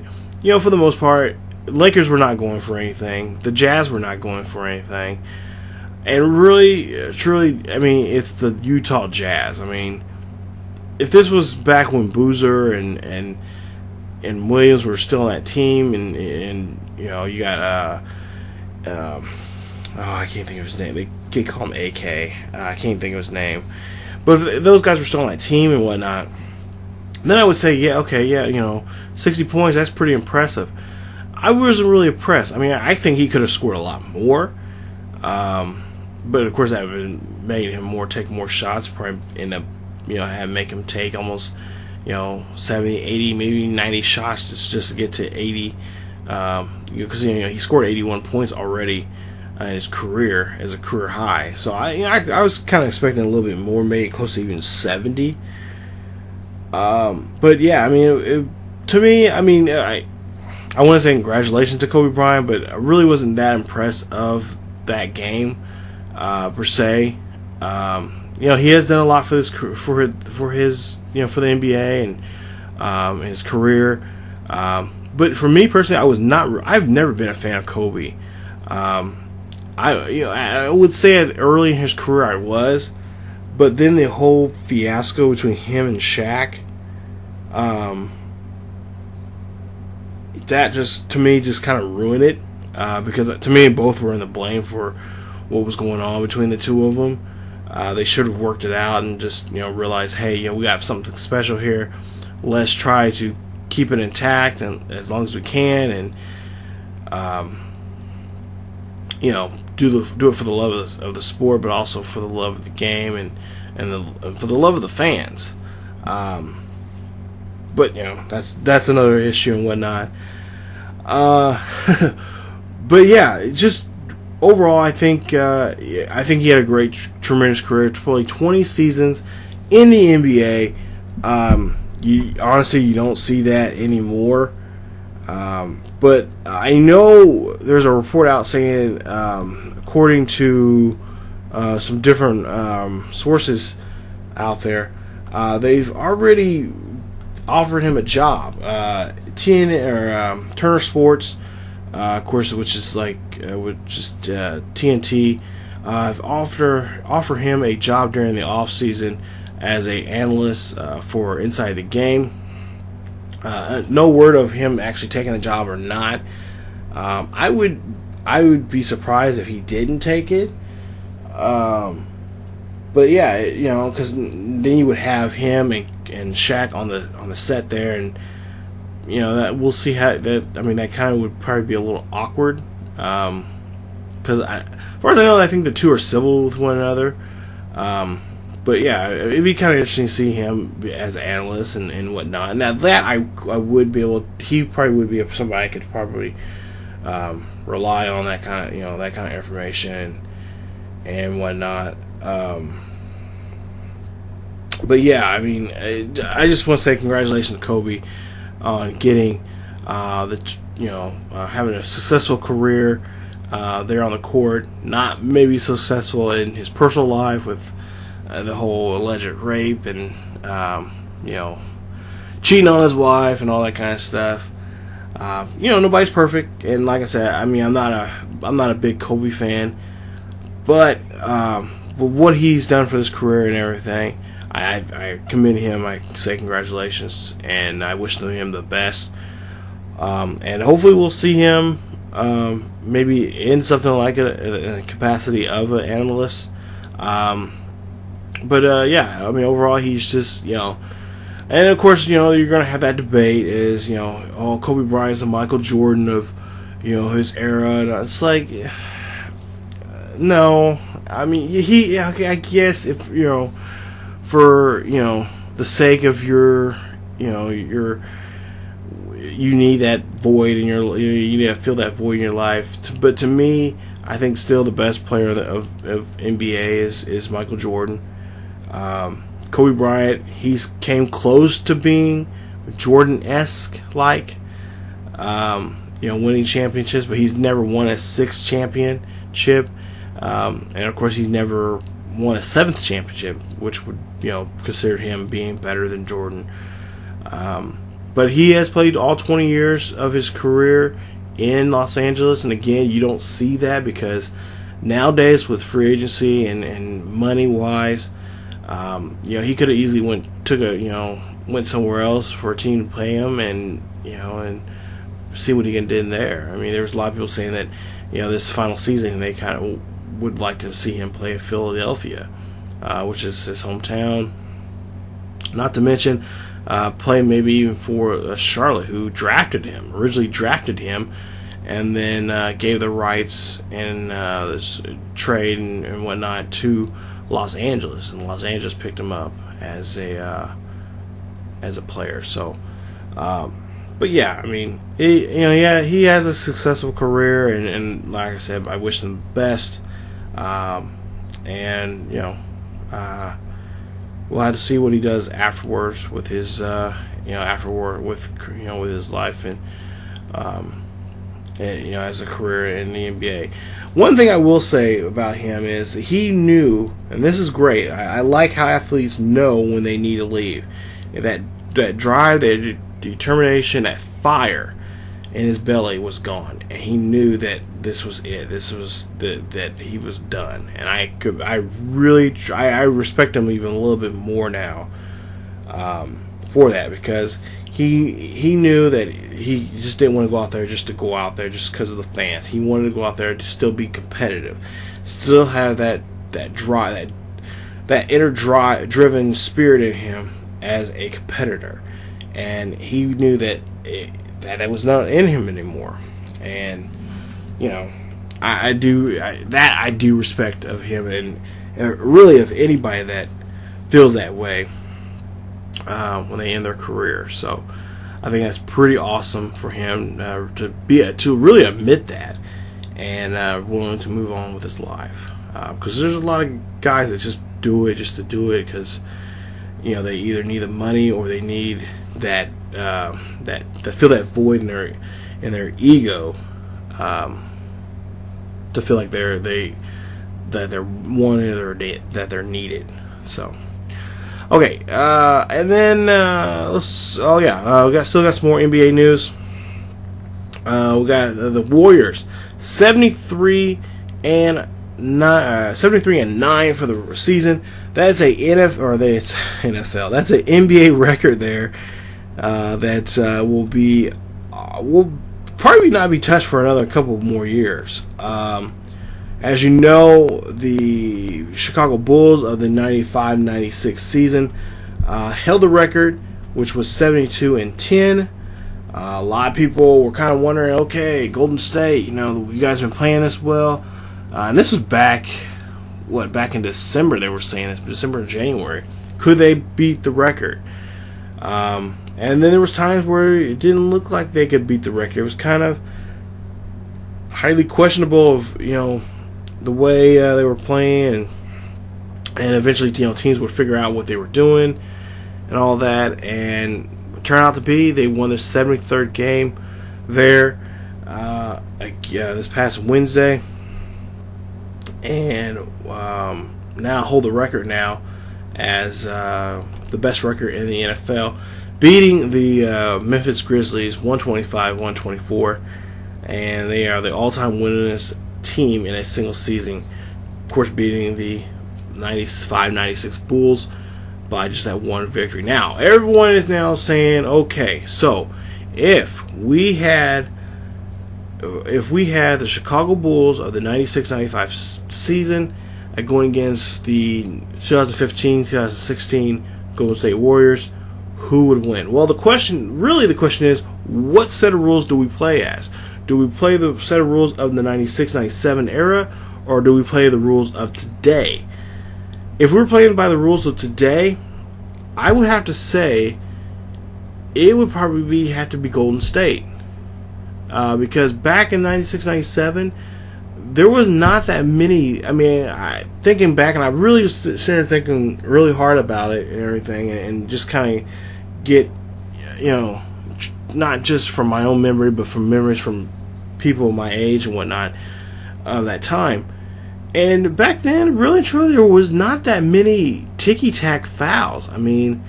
for the most part, Lakers were not going for anything. The Jazz were not going for anything. And really, truly, I mean, it's the Utah Jazz. I mean, if this was back when Boozer and Williams were still on that team, and you got I can't think of his name. They call him AK. I can't think of his name. But if those guys were still on that team and whatnot, then I would say, 60 points, that's pretty impressive. I wasn't really impressed. I mean, I think he could have scored a lot more. But of course, that would have made him take more shots. Probably end up, make him take almost, 70, 80, maybe 90 shots just to get to 80. Because he scored 81 points already in his career as a career high. So I was kind of expecting a little bit more, maybe close to even 70. But yeah, I mean, to me, I mean, I want to say congratulations to Kobe Bryant, but I really wasn't that impressed of that game per se. He has done a lot for his for his for the NBA and his career. But for me personally, I've never been a fan of Kobe. I would say early in his career I was, but then the whole fiasco between him and Shaq, that just to me just kind of ruined it, because to me both were in the blame for what was going on between the two of them. They should have worked it out and just realized, hey, we got something special here. Let's try to keep it intact and as long as we can, and do it for the love of the sport, but also for the love of the game and for the love of the fans. But that's another issue and whatnot. But yeah, just overall, I think he had a great, tremendous career. Probably 20 seasons in the NBA. You don't see that anymore. But I know there's a report out saying, according to some different courses out there, they've already offered him a job. Turner Sports, of course, which is TNT, offer him a job during the off season as a analyst for Inside the Game. No word of him actually taking the job or not. I would be surprised if he didn't take it. But yeah, because then you would have him and Shaq on the set there, and that we'll see how that. I mean, that kind of would probably be a little awkward. Because as far as I know, I think the two are civil with one another. But yeah, it'd be kind of interesting to see him as an analyst and whatnot. Now that I would be able, he probably would be somebody I could probably rely on, that kind of information and whatnot. But yeah, I mean, I just want to say congratulations to Kobe on getting having a successful career there on the court. Not maybe successful in his personal life with the whole alleged rape and cheating on his wife and all that kind of stuff. Nobody's perfect, and like I said, I mean, I'm not a big Kobe fan, but what he's done for his career and everything, I commend him. I say congratulations, and I wish him the best. And hopefully we'll see him maybe in something like a capacity of an analyst. But yeah, I mean, overall, he's just And of course, you're going to have that debate is, oh, Kobe Bryant's the Michael Jordan of, his era. And it's like, no. I mean, I guess if, for, the sake of your, you need that void in your, you need to fill that void in your life. But to me, I think still the best player of NBA is Michael Jordan. Kobe Bryant, he's came close to being Jordan-esque, like, winning championships, but he's never won a sixth championship. And of course, he's never won a seventh championship, which would, consider him being better than Jordan. But he has played all 20 years of his career in Los Angeles, and again, you don't see that because nowadays with free agency and money wise, he could have easily went somewhere else for a team to play him and see what he can do there. I mean, there was a lot of people saying that this final season they kind of would like to see him play Philadelphia, which is his hometown. Not to mention play maybe even for Charlotte, who originally drafted him, and then gave the rights and this trade and whatnot to Los Angeles, and Los Angeles picked him up as a player. So, but yeah, I mean, he has a successful career, and like I said, I wish him the best. And we'll have to see what he does afterwards with his, with his life and as a career in the NBA. One thing I will say about him is he knew, and this is great. I like how athletes know when they need to leave. That drive, that determination, that fire in his belly was gone, and he knew that this was it. This was that he was done. And I respect him even a little bit more now for that, because he knew that he just didn't want to go out there just to go out there just because of the fans. He wanted to go out there to still be competitive, still have that drive, that inner driven spirit in him as a competitor, and he knew that it was not in him anymore. And I do respect of him, and really of anybody that feels that way when they end their career. So I think that's pretty awesome for him to really admit that and willing to move on with his life. Because there's a lot of guys that just do it just to do it because they either need the money or they need that to fill that void in their ego, to feel like they're wanted or that they're needed. So. Okay, and then we still got some more NBA news. We got the Warriors 73 and 9 for the season. That's a NFL. That's an NBA record there. That will probably not be touched for another couple more years. As you know, the Chicago Bulls of the 95-96 season held the record, which was 72-10. A lot of people were kind of wondering, okay, Golden State, you guys have been playing this well. And this was back in December, they were saying it, December and January. Could they beat the record? And then there was times where it didn't look like they could beat the record. It was kind of highly questionable of, the way they were playing, and eventually, teams would figure out what they were doing and all that, and it turned out to be they won their 73rd game there this past Wednesday, and now hold the record now as the best record in the NFL, beating the Memphis Grizzlies 125-124, and they are the all-time winningest team in a single season, of course beating the 95-96 Bulls by just that one victory. Now everyone is now saying, okay, so if we had the Chicago Bulls of the 96-95 season going against the 2015-2016 Golden State Warriors, who would win? Well, the question is, what set of rules do we play as? Do we play the set of rules of the 96-97 era, or do we play the rules of today? If we're playing by the rules of today, I would have to say it would probably have to be Golden State. Because back in 96-97, there was not that many. I mean, thinking back, and I really just sitting there thinking really hard about it and everything, and just kind of get, not just from my own memory, but from memories from people my age and whatnot of that time. And back then, really truly, there was not that many ticky-tack fouls. I mean,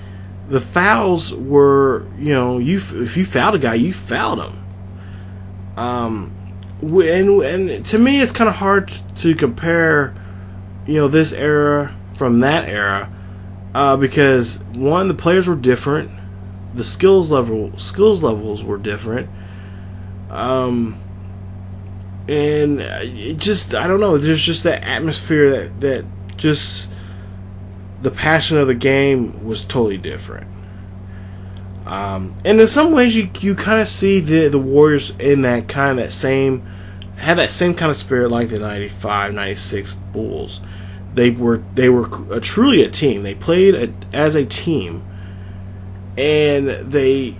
the fouls were, if you fouled a guy, you fouled him. And to me, it's kind of hard to compare, this era from that era, because one, the players were different, the skills levels were different, and it just, I don't know, there's just that atmosphere that just, the passion of the game was totally different. And in some ways, you kind of see the Warriors in that kind of had that same kind of spirit like the 95-96 Bulls. They were truly a team. They played as a team, and they,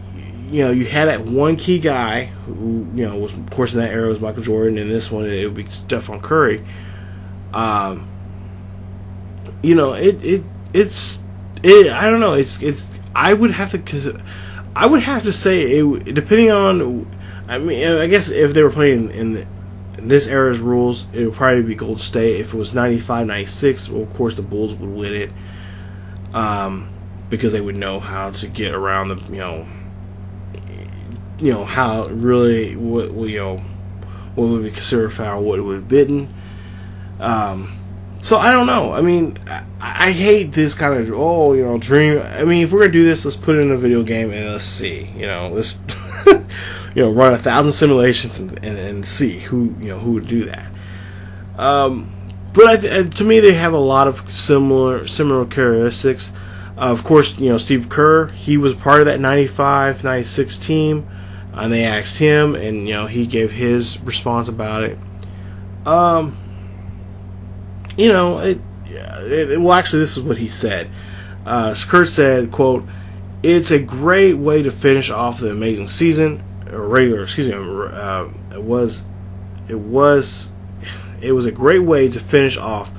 you had that one key guy who, was, of course, in that era was Michael Jordan, and this one it would be Stephen Curry. I don't know. I would have to say it, depending on. I mean, I guess if they were playing in this era's rules, it would probably be Golden State. If it was 95-96, well, of course the Bulls would win it, because they would know how to get around the how really what would be considered foul, what would be bidden. So I don't know. I mean, I hate this kind of dream. I mean, if we're gonna do this, let's put it in a video game and let's see. Let's run 1,000 simulations and see who would do that. But to me, they have a lot of similar characteristics. Of course, Steve Kerr, he was part of that 95-96 team, and they asked him, and he gave his response about it. Well, actually, this is what he said. Kerr said, quote, "It's a great way to finish off the amazing season, it was a great way to finish off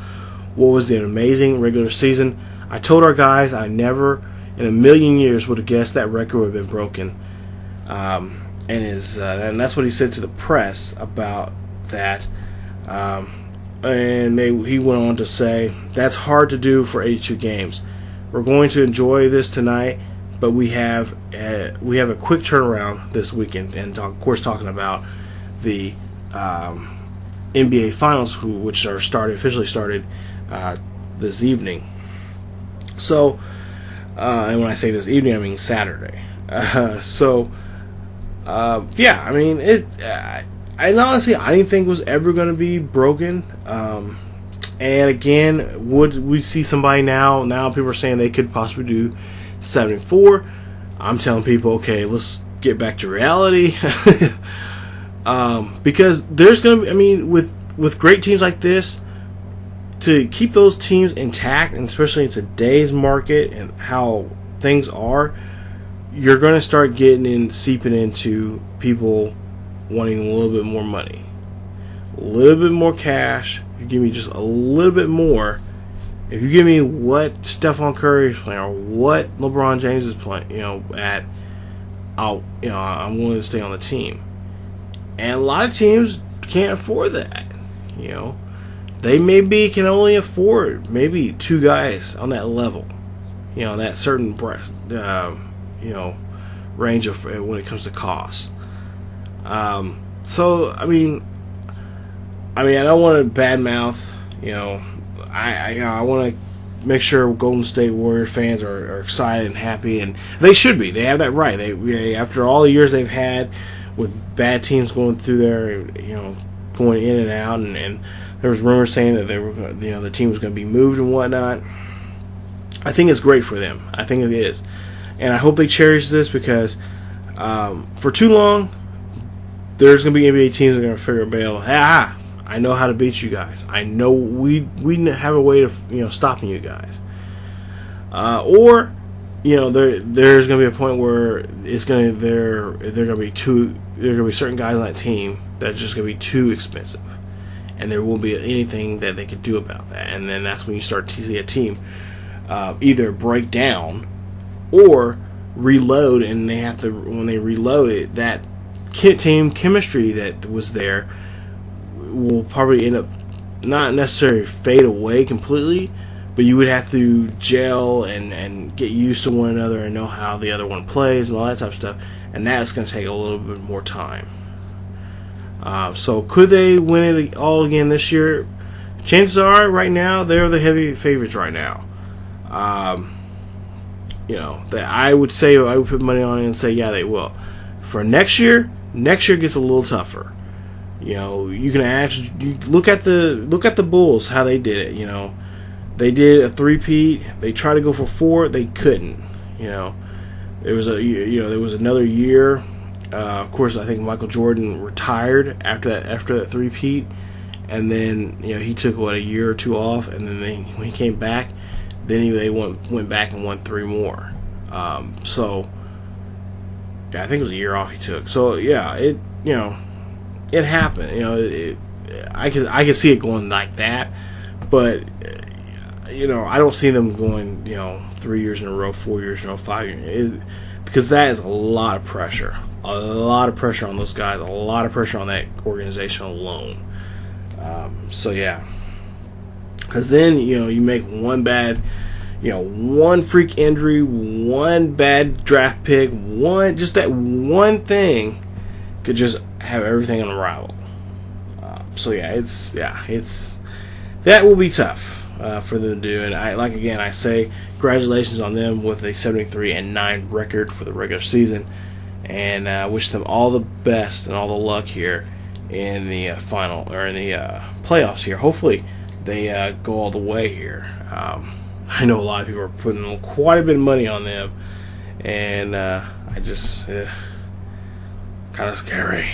what was an amazing regular season. I told our guys I never in a million years would have guessed that record would have been broken." And that's what he said to the press about that. And he went on to say, "That's hard to do for 82 games. We're going to enjoy this tonight, but we have a quick turnaround this weekend." And of course, talking about the NBA Finals, which are officially started this evening. So, and when I say this evening, I mean Saturday. Yeah, I mean and honestly, I didn't think it was ever going to be broken. And again, would we see somebody now? Now people are saying they could possibly do 74. I'm telling people, okay, let's get back to reality. Because there's going to be, I mean, with great teams like this, to keep those teams intact, and especially in today's market and how things are, you're going to start seeping into people wanting a little bit more money, a little bit more cash. If you give me just a little bit more, if you give me what Stephen Curry is playing or what LeBron James is playing, I'm willing to stay on the team. And a lot of teams can't afford that. They can only afford maybe two guys on that level. That certain range of when it comes to cost. So I mean, I don't want to badmouth. I want to make sure Golden State Warrior fans are excited and happy, and they should be. They have that right. They after all the years they've had with bad teams going through there, going in and out, and there was rumors saying that they were, the team was going to be moved and whatnot. I think it's great for them. I think it is. and I hope they cherish this because for too long, there's going to be NBA teams that are going to figure out, I know how to beat you guys. I know we have a way of stopping you guys. Or there's going to be a point where there are going to be certain guys on that team that's just going to be too expensive, and there won't be anything that they could do about that. And then that's when you start to see a team either break down or reload, and they have to, when they reload it, that team chemistry that was there will probably end up not necessarily fade away completely, but you would have to gel and get used to one another and know how the other one plays and all that type of stuff, and that's going to take a little bit more time. So could they win it all again this year? Chances are, right now, they're the heavy favorites right now. That I would put money on it and say, yeah, they will. For next year gets a little tougher. You can actually look at the Bulls, how they did it. They did a three-peat. They tried to go for 4. They couldn't. There was another year. Of course, I think Michael Jordan retired after that three-peat, and then he took a year or 2 off, and then when he came back, then they went back and won 3 more. So yeah, I think it was a year off he took. So yeah, it happened. I could see it going like that, but I don't see them going 3 years in a row, 4 years in a row, 5 years, because that is a lot of pressure. A lot of pressure on those guys. A lot of pressure on that organization alone. So yeah, because then you make one bad, one freak injury, one bad draft pick, just that one thing could just have everything unravel. So yeah, it's that will be tough for them to do. And I say congratulations on them with a 73-9 record for the regular season. And wish them all the best and all the luck here in the final, or in the playoffs here. Hopefully they go all the way here. I know a lot of people are putting quite a bit of money on them, and I just kind of scary.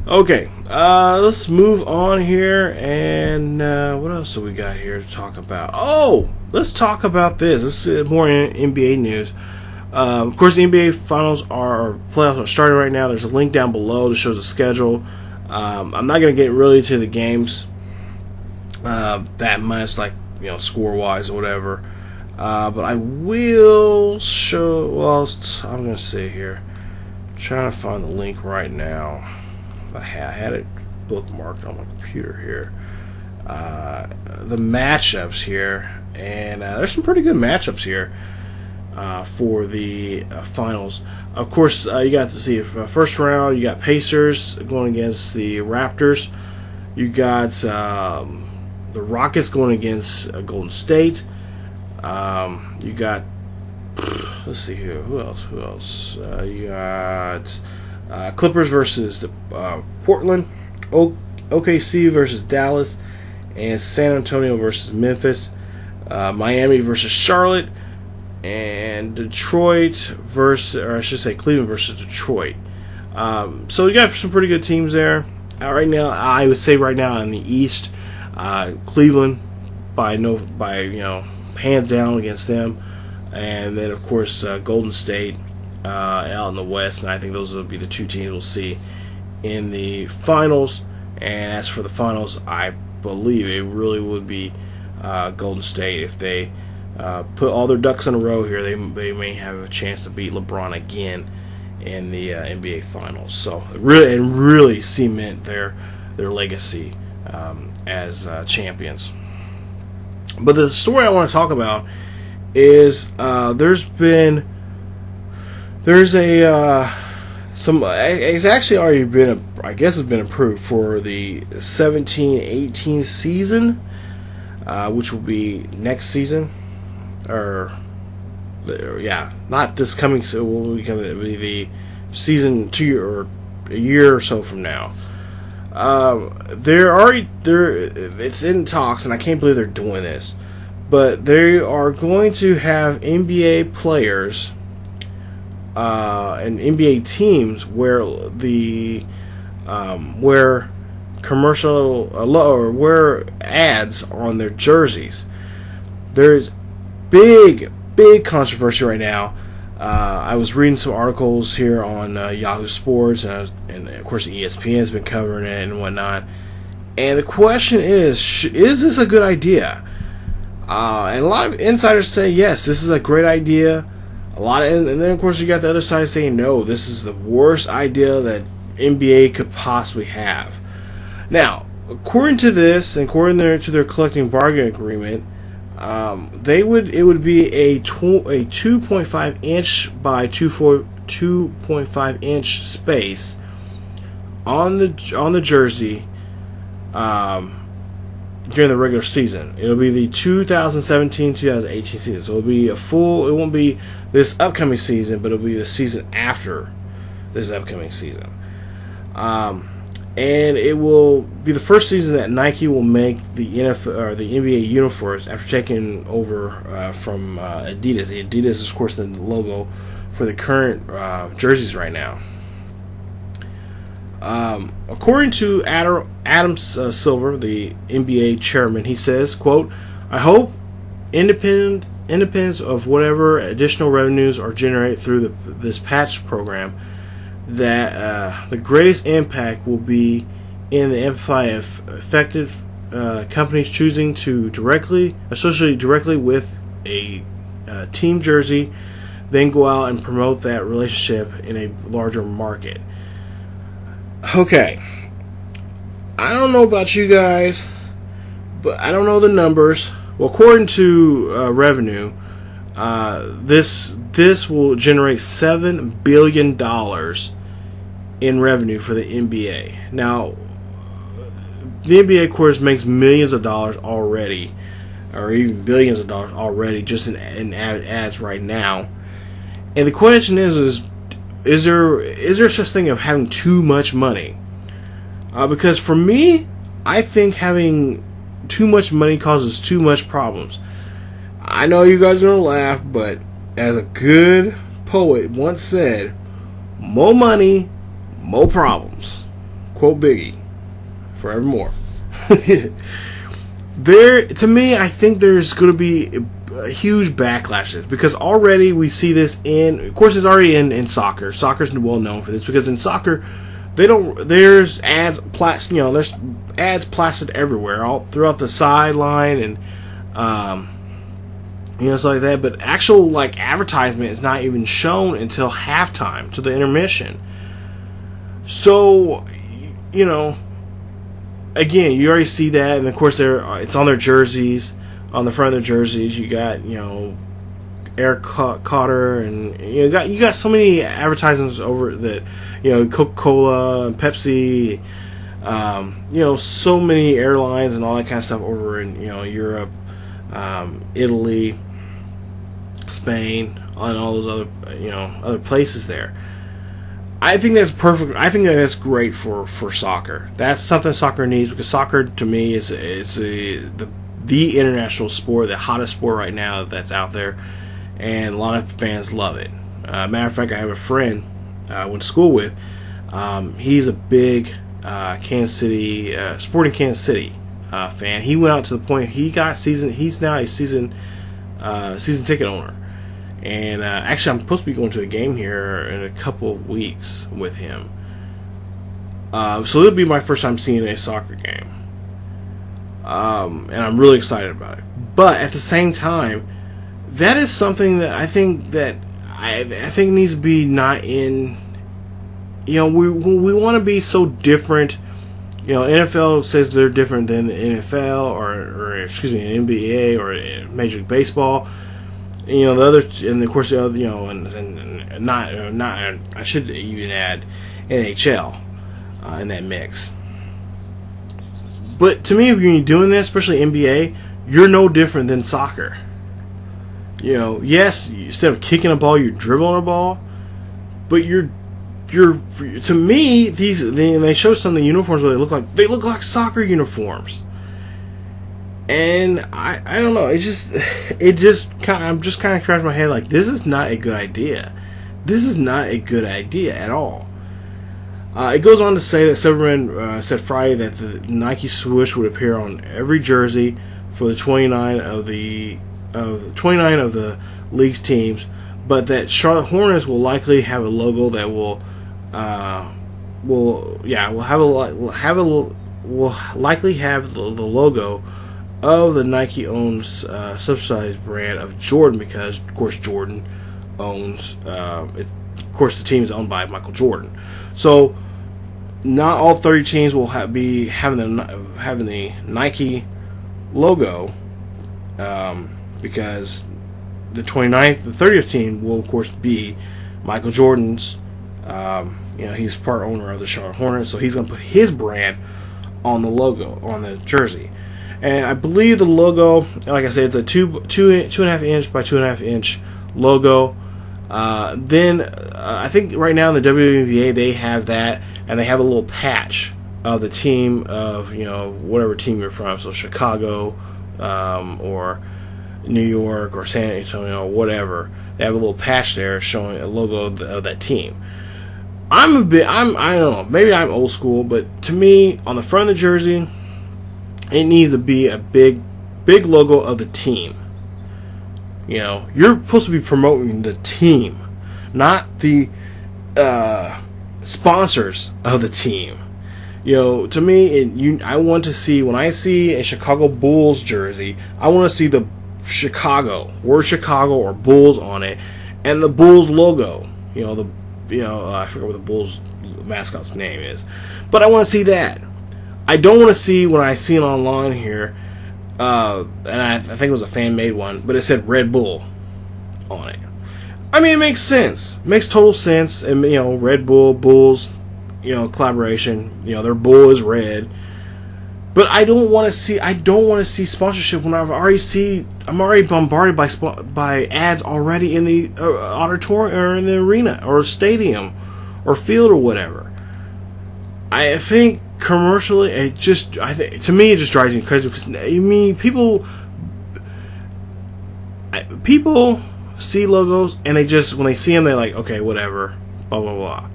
Okay, let's move on here. And what else do we got here to talk about? Oh, let's talk about this. This is more NBA news. Of course, the NBA finals playoffs are starting right now. There's a link down below that shows the schedule. I'm not going to get really to the games that much, like score wise or whatever. But I will show. Well, I'm going to see here. I'm trying to find the link right now. I had it bookmarked on my computer here. The matchups here, and there's some pretty good matchups here. For the finals. Of course, you got to see first round, you got Pacers going against the Raptors. You got the Rockets going against Golden State. You got, let's see here, who else? You got Clippers versus the Portland, OKC versus Dallas, and San Antonio versus Memphis, Miami versus Charlotte, and Detroit Cleveland versus Detroit. So you got some pretty good teams there. Right now, I would say right now in the East, Cleveland by hands down against them, and then of course Golden State out in the West, and I think those will be the 2 teams we'll see in the finals. And as for the finals, I believe it really would be Golden State. If they put all their ducks in a row here, they may have a chance to beat LeBron again in the NBA Finals. So really cement their legacy as champions. But the story I want to talk about is it's actually already been it's been approved for the 17-18 season, which will be next season. Not this coming. So it will be the season 2 or a year or so from now. It's in talks, and I can't believe they're doing this. but they are going to have NBA players and NBA teams where the where commercial or wear ads on their jerseys. There's big controversy right now. I was reading some articles here on Yahoo Sports, and of course ESPN has been covering it and whatnot. And the question is this a good idea? And a lot of insiders say yes, this is a great idea. And then of course you got the other side saying no, this is the worst idea that NBA could possibly have. Now, according to this, and according to their collective bargaining agreement, it would be a 2.5 inch by 2.5 inch space on the jersey during the regular season. It'll be the 2017-2018 season, so it'll be it won't be this upcoming season, but it'll be the season after this upcoming season. And it will be the first season that Nike will make the NFL or the NBA uniforms after taking over from Adidas. Adidas is, of course, the logo for the current jerseys right now. According to Adam Silver, the NBA chairman, he says, quote, "I hope independence of whatever additional revenues are generated through this patch program, that the greatest impact will be in the amplify of effective companies choosing to associate directly with a team jersey, then go out and promote that relationship in a larger market." Okay, I don't know about you guys, but I don't know the numbers. Well, according to revenue, this will generate $7 billion in revenue for the NBA. Now, the NBA, of course, makes millions of dollars already, or even billions of dollars already, just in ads right now. And the question is there such thing of having too much money? Because for me, I think having too much money causes too much problems. I know you guys are gonna laugh, but as a good poet once said, "More money, more problems." Quote Biggie, forevermore. To me, I think there's going to be a huge backlash to this, because already we see this of course, it's already in soccer. Soccer's well known for this, because in soccer, there's ads there's ads plastered everywhere, all throughout the sideline and stuff like that. But actual advertisement is not even shown until halftime, to the intermission. So, again, you already see that, and of course it's on their jerseys. On the front of their jerseys, you got Eric Carter, and you got so many advertisements over that, Coca-Cola and Pepsi, so many airlines and all that kind of stuff over in Europe, Italy, Spain, and all those other places there. I think that's perfect. I think that's great for soccer. That's something soccer needs, because soccer to me is the international sport, the hottest sport right now that's out there, and a lot of fans love it. Matter of fact, I have a friend I went to school with. He's a big Kansas City, Sporting Kansas City fan. He went out to the point he's now a season ticket owner. And actually, I'm supposed to be going to a game here in a couple of weeks with him. So it'll be my first time seeing a soccer game. And I'm really excited about it. But at the same time, that is something that I think needs to be not in. We want to be so different. NFL says they're different than the NFL or NBA or Major League Baseball. The other, and of course the other, and not. I should even add NHL in that mix. But to me, if you're doing this, especially NBA, you're no different than soccer. Yes, instead of kicking a ball, you're dribbling a ball. But you're to me, they show some of the uniforms where they look like soccer uniforms. And I don't know. I'm just kind of scratching my head like, this is not a good idea. This is not a good idea at all. It goes on to say that Silverman said Friday that the Nike swoosh would appear on every jersey for the 29 of the league's teams, but that Charlotte Hornets will likely have a logo that will likely have the logo of the Nike owns subsidized brand of Jordan, because of course Jordan owns of course the team is owned by Michael Jordan. So not all 30 teams will be having the Nike logo, because the 29th, the 30th team will of course be Michael Jordan's. He's part owner of the Charlotte Hornets, so he's going to put his brand on the logo, on the jersey. And I believe the logo, like I said, it's a 2.5 inch by 2.5 inch logo. Then I think right now in the WNBA they have that, and they have a little patch of the team of whatever team you're from, so Chicago or New York or San Antonio or whatever. They have a little patch there showing a logo of that team. I don't know, maybe I'm old school, but to me, on the front of the jersey, it needs to be a big logo of the team. You're supposed to be promoting the team, not the sponsors of the team. To me, I want to see, when I see a Chicago Bulls jersey, I want to see the word Chicago or Bulls on it, and the Bulls logo. I forget what the Bulls mascot's name is, but I want to see that. I don't want to see, when I see it online here, and I think it was a fan-made one, but it said Red Bull on it. I mean, it makes sense. It makes total sense. And Red Bull, Bulls, collaboration. Their bull is red. But I don't want to see sponsorship when I'm already bombarded by ads already in the auditorium or in the arena or stadium or field or whatever. I think commercially, to me it just drives me crazy, because people see logos and when they see them, they're like, okay, whatever, blah blah blah.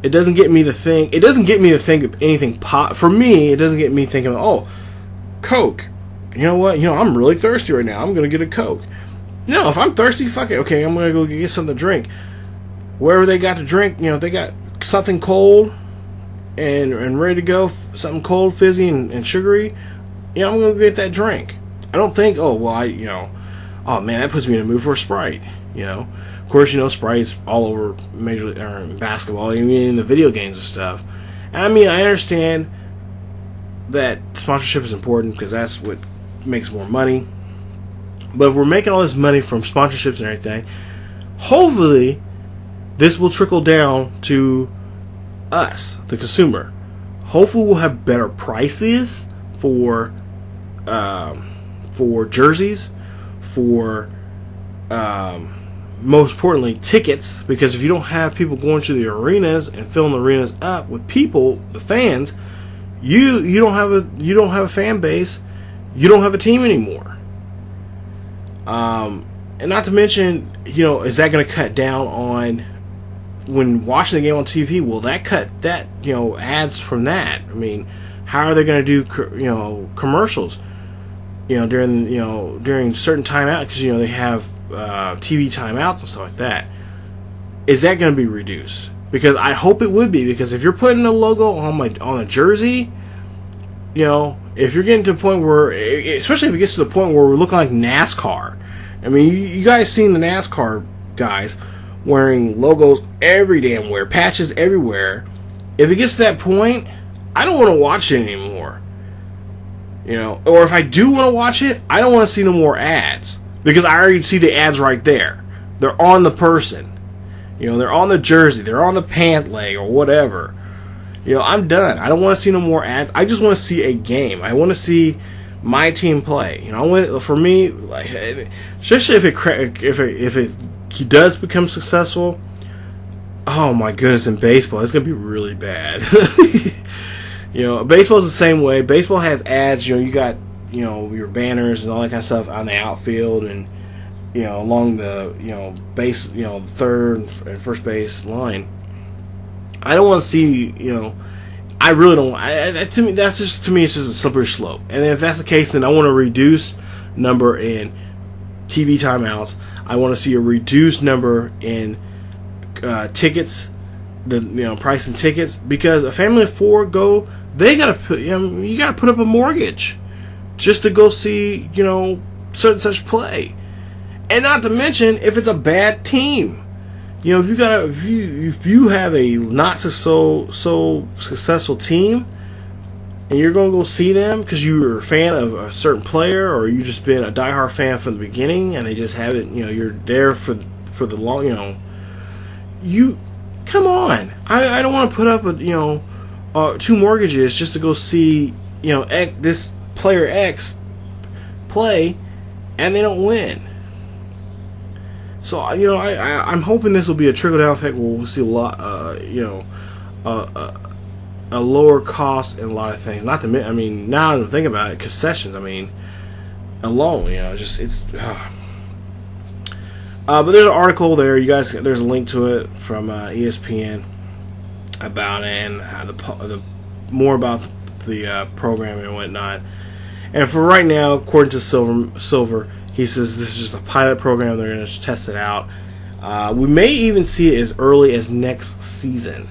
It doesn't get me to think. It doesn't get me to think of anything for me. It doesn't get me thinking, oh, Coke. You know what? I'm really thirsty right now. I'm gonna get a Coke. No, if I'm thirsty, fuck it. Okay, I'm gonna go get something to drink. Wherever they got to drink, if they got something cold and ready to go, something cold, fizzy, and sugary, I'm gonna get that drink. I don't think, oh man, that puts me in a mood for a Sprite. Of course, Sprite's all over major basketball, even in the video games and stuff. And I understand that sponsorship is important because that's what makes more money. But if we're making all this money from sponsorships and everything, hopefully this will trickle down to us, the consumer. Hopefully we'll have better prices for jerseys, for most importantly tickets, because if you don't have people going to the arenas and filling the arenas up with people, the fans, you don't have a fan base, you don't have a team anymore. And not to mention, is that going to cut down on when watching the game on TV? Will that cut that ads from that? I mean, how are they going to do commercials during certain timeouts, because they have TV timeouts and stuff like that? Is that going to be reduced? Because I hope it would be, because if you're putting a logo on a jersey, if you're getting to the point where, especially if it gets to the point where we're looking like NASCAR. I mean, you guys seen the NASCAR guys wearing logos every damn where, patches everywhere. If it gets to that point, I don't want to watch it anymore. Or if I do want to watch it, I don't want to see no more ads, because I already see the ads right there. They're on the person. They're on the jersey, they're on the pant leg or whatever. I'm done. I don't want to see no more ads. I just want to see a game. I want to see my team play. For me, like, especially if it does become successful. Oh my goodness! In baseball, it's gonna be really bad. Baseball's the same way. Baseball has ads. You got your banners and all that kind of stuff on the outfield and along the base, third and first base line. I don't want to see I really don't. To me, it's just a slippery slope. And if that's the case, then I want to reduce number in TV timeouts. I want to see a reduced number in tickets, the price and tickets, because a family of four they gotta put you gotta put up a mortgage just to go see such and such play, and not to mention if it's a bad team. If you have a not so successful team, and you're going to go see them because you were a fan of a certain player, or you just been a diehard fan from the beginning, and they just haven't, you're there for the long, you come on. I don't want to put up two mortgages just to go see this player X play, and they don't win. So I'm hoping this will be a trickle down effect where we'll see a lot, a lower cost in a lot of things. Not to now I'm thinking about it, concessions. Alone, it's. But there's an article there. There's a link to it from ESPN about it and how the more about the programming and whatnot. And for right now, according to Silver. He says this is just a pilot program. They're going to test it out. We may even see it as early as next season.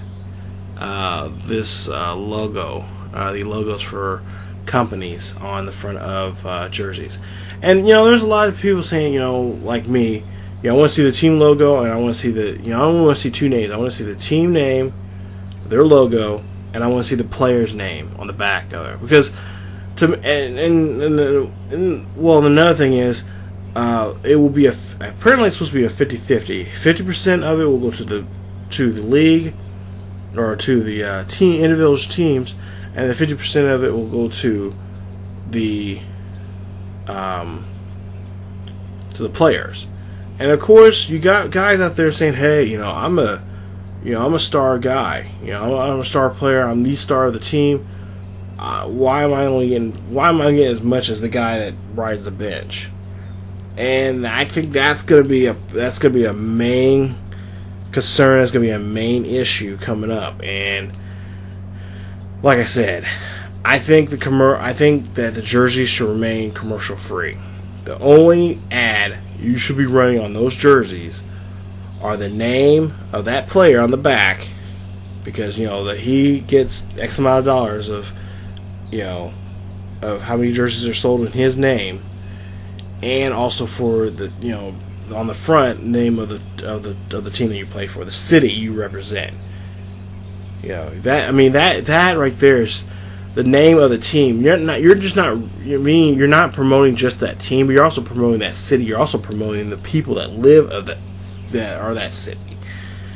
This logo, the logos for companies on the front of jerseys. And, there's a lot of people saying, like me, I want to see the team logo, and I want to see I don't want to see two names. I want to see the team name, their logo, and I want to see the player's name on the back of it. Because, another thing is, it will be apparently it's supposed to be a 50-50. 50% of it will go to the league or to the individual teams, and the 50% of it will go to the players. And of course, you got guys out there saying, "Hey, I'm a star guy. I'm a star player. I'm the star of the team. Why am I getting as much as the guy that rides the bench?" And I think that's gonna be a main concern. It's gonna be a main issue coming up. And like I said, I think that the jerseys should remain commercial free. The only ad you should be running on those jerseys are the name of that player on the back, because that he gets X amount of dollars of how many jerseys are sold in his name. And also for the on the front name of the team that you play for, the city you represent. That right there is the name of the team. You're not promoting just that team, but you're also promoting that city. You're also promoting the people that live that city.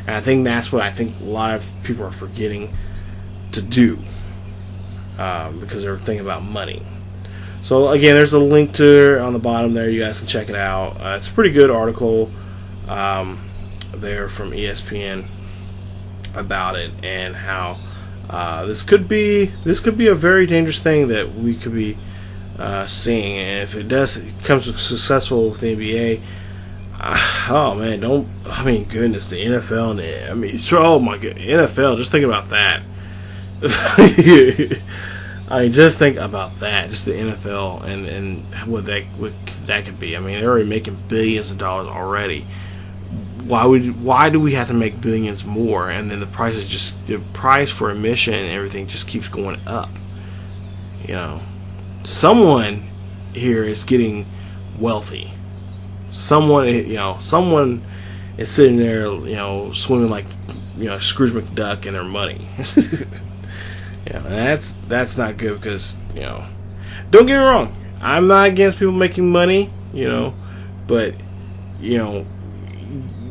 And I think that's what a lot of people are forgetting to do, because they're thinking about money. So again, there's a link to it on the bottom there. You guys can check it out. It's a pretty good article there from ESPN about it, and how this could be a very dangerous thing that we could be seeing. And if it becomes successful with the NBA, oh man, goodness, the NFL and oh my god, NFL. Just think about that. Just think about that. Just the NFL and what that could be. They're already making billions of dollars already. Why do we have to make billions more? And then the price for admission and everything just keeps going up. Someone here is getting wealthy. Someone is sitting there, swimming like, Scrooge McDuck in their money. And that's not good, because don't get me wrong, I'm not against people making money, but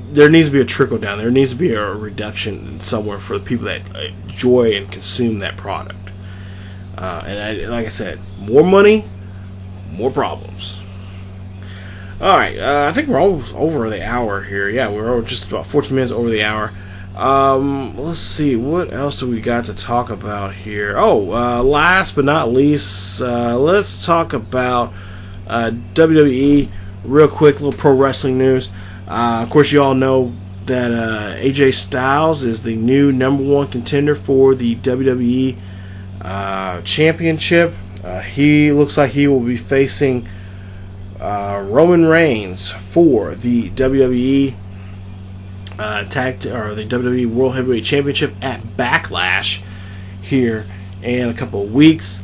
there needs to be a trickle down. There needs to be a reduction somewhere for the people that enjoy and consume that product. Like I said, more money, more problems. All right, I think we're almost over the hour here. Yeah, we're just about 14 minutes over the hour. Let's see, what else do we got to talk about here? Last but not least, let's talk about WWE. Real quick, little pro wrestling news. Of course, you all know that AJ Styles is the new #1 contender for the WWE Championship. He looks like he will be facing Roman Reigns for the WWE the WWE World Heavyweight Championship at Backlash here in a couple of weeks.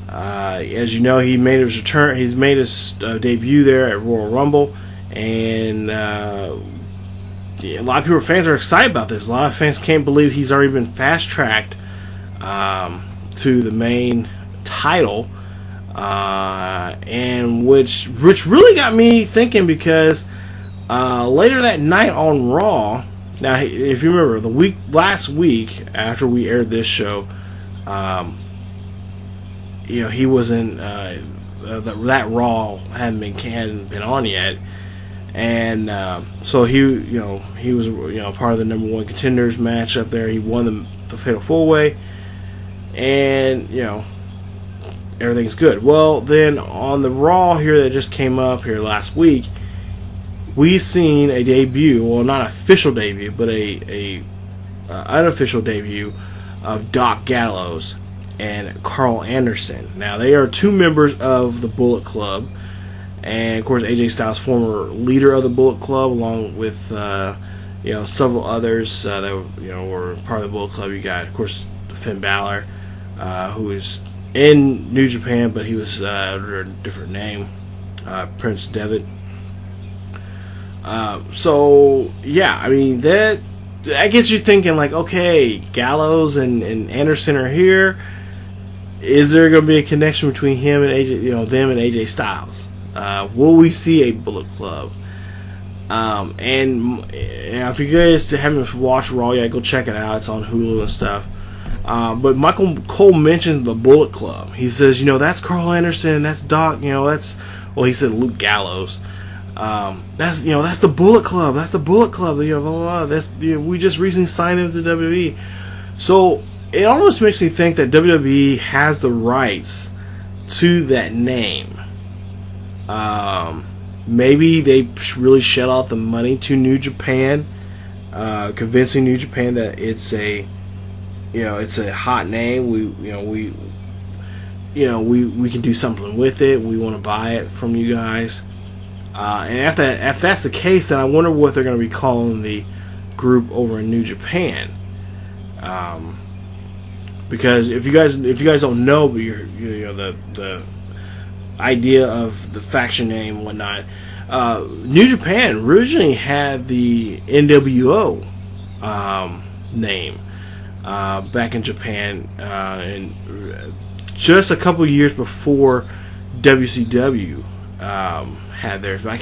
As you know, he made his return. He's made his debut there at Royal Rumble, and a lot of people, fans, are excited about this. A lot of fans can't believe he's already been fast tracked to the main title, and which really got me thinking, because later that night on Raw, now if you remember last week after we aired this show, he wasn't that Raw hadn't been on yet, and so he was part of the #1 contenders match up there. He won the Fatal 4-Way, and everything's good. Well, then on the Raw here that just came up here last week, we seen a debut, well, not an official debut, but a unofficial debut of Doc Gallows and Carl Anderson. Now, they are two members of the Bullet Club, and of course AJ Styles, former leader of the Bullet Club, along with several others that were part of the Bullet Club. You got, of course, Finn Balor, who is in New Japan, but he was under a different name, Prince Devitt. So yeah, I mean, that gets you thinking, like, okay, Gallows and Anderson are here. Is there going to be a connection between him and AJ, them and AJ Styles? Will we see a Bullet Club? And if you guys haven't watched Raw yet, go check it out. It's on Hulu and stuff. But Michael Cole mentions the Bullet Club. He says, that's Carl Anderson, that's Doc, he said Luke Gallows. That's the Bullet Club. That's the Bullet Club. Blah, blah, blah. We just recently signed him to WWE. So it almost makes me think that WWE has the rights to that name. Maybe they really shell out the money to New Japan, convincing New Japan that it's a hot name. We can do something with it. We want to buy it from you guys. And if that's the case, then I wonder what they're going to be calling the group over in New Japan. Because if you guys don't know, but the idea of the faction name and whatnot, New Japan originally had the NWO name back in Japan, and just a couple years before WCW had theirs. But I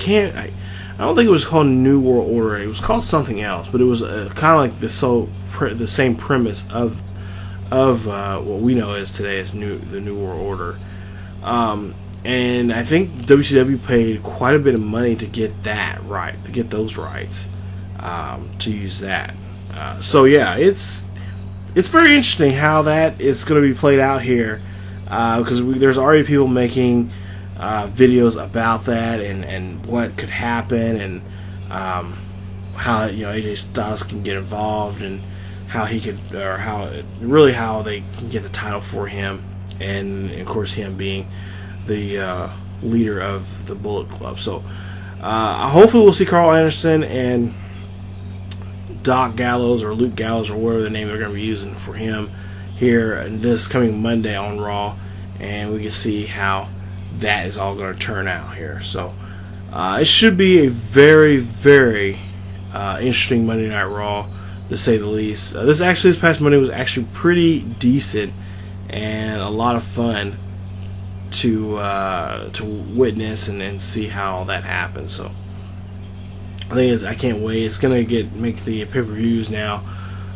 don't think it was called New World Order. It was called something else, but it was kind of like the same premise of what we know as today as the New World Order. And I think WCW paid quite a bit of money to get that right, to get those rights, to use that. So yeah, it's very interesting how that is going to be played out here, because there's already people making videos about that and what could happen, and how AJ Styles can get involved, and how he could, or how they can get the title for him, and of course him being the leader of the Bullet Club. So hopefully we'll see Carl Anderson and Doc Gallows, or Luke Gallows, or whatever the name they're going to be using for him here this coming Monday on Raw, and we can see how that is all going to turn out here. So it should be a very, very interesting Monday Night Raw, to say the least. This past Monday was actually pretty decent and a lot of fun to witness and see how that happens. So I can't wait. It's gonna make the pay-per-views now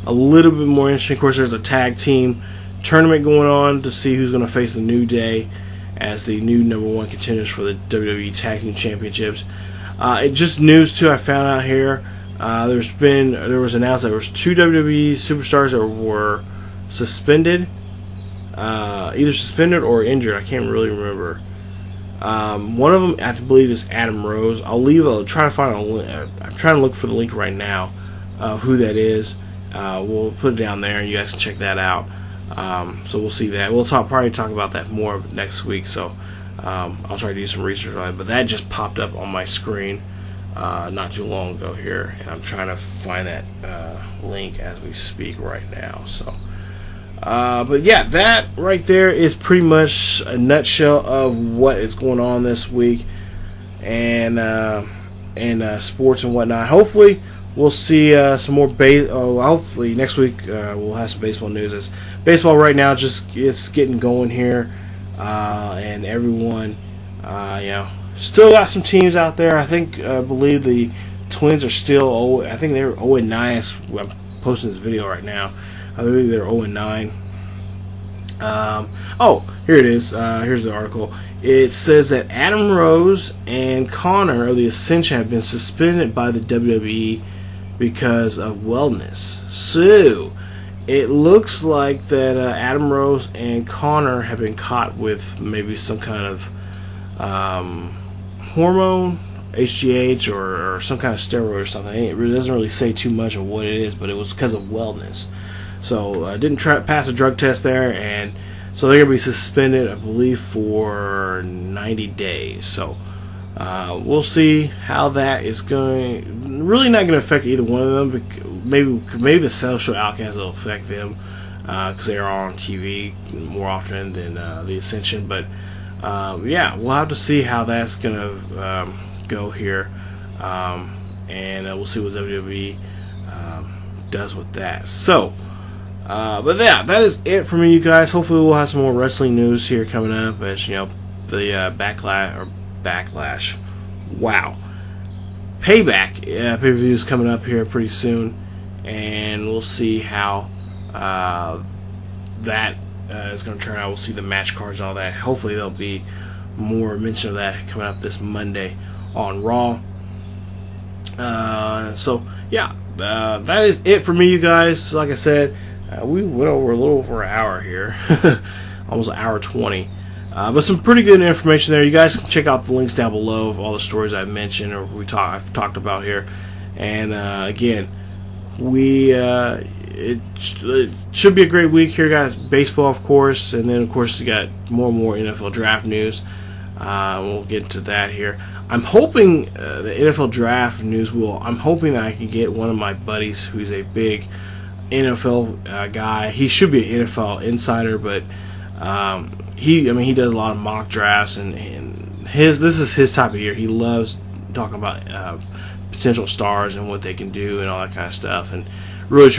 a little bit more interesting. Of course, there's a tag team tournament going on to see who's gonna face the New Day as the new #1 contenders for the WWE Tag Team Championships. It just news too, I found out here. There was announced that there was 2 WWE superstars that were suspended, either suspended or injured. I can't really remember. One of them, I believe, is Adam Rose. I'm trying to look for the link right now of who that is. We'll put it down there, and you guys can check that out. So we'll see that. We'll probably talk about that more next week. So I'll try to do some research on it. But that just popped up on my screen not too long ago here, and I'm trying to find that link as we speak right now. So. But yeah, that right there is pretty much a nutshell of what is going on this week and sports and whatnot. Hopefully, we'll see some more hopefully next week we'll have some baseball news. As baseball right now it's getting going here, and everyone, still got some teams out there. I believe the Twins are still I think they're 0-9 as I'm posting this video right now. I believe they're 0-9. Here it is. Here's the article. It says that Adam Rose and Connor of the Ascension have been suspended by the WWE because of wellness. So, it looks like that Adam Rose and Connor have been caught with maybe some kind of hormone, HGH, or some kind of steroid or something. It really doesn't really say too much of what it is, but it was because of wellness. So didn't pass a drug test there, and so they're going to be suspended, I believe, for 90 days. So we'll see how that is going. Really not going to affect either one of them. Maybe the social outcasts will affect them because they are on TV more often than the Ascension. But yeah, we'll have to see how that's going to go here, and we'll see what WWE does with that. So. But yeah, that is it for me, you guys. Hopefully we'll have some more wrestling news here coming up, as the backlash. Wow. Payback pay-per-view is coming up here pretty soon, and we'll see how that is going to turn out. We'll see the match cards and all that. Hopefully there'll be more mention of that coming up this Monday on Raw. So yeah, that is it for me, you guys. Like I said, we went over a little over an hour here, almost an hour 20. But some pretty good information there. You guys can check out the links down below of all the stories I've mentioned or I've talked about here. And again, it should be a great week here, guys. Baseball, of course, and then of course you got more and more NFL draft news. We'll get to that here. I'm hoping the NFL draft news I'm hoping that I can get one of my buddies who's a big NFL guy. He should be an NFL insider, but he does a lot of mock drafts, and this is his type of year. He loves talking about potential stars and what they can do and all that kind of stuff. And really,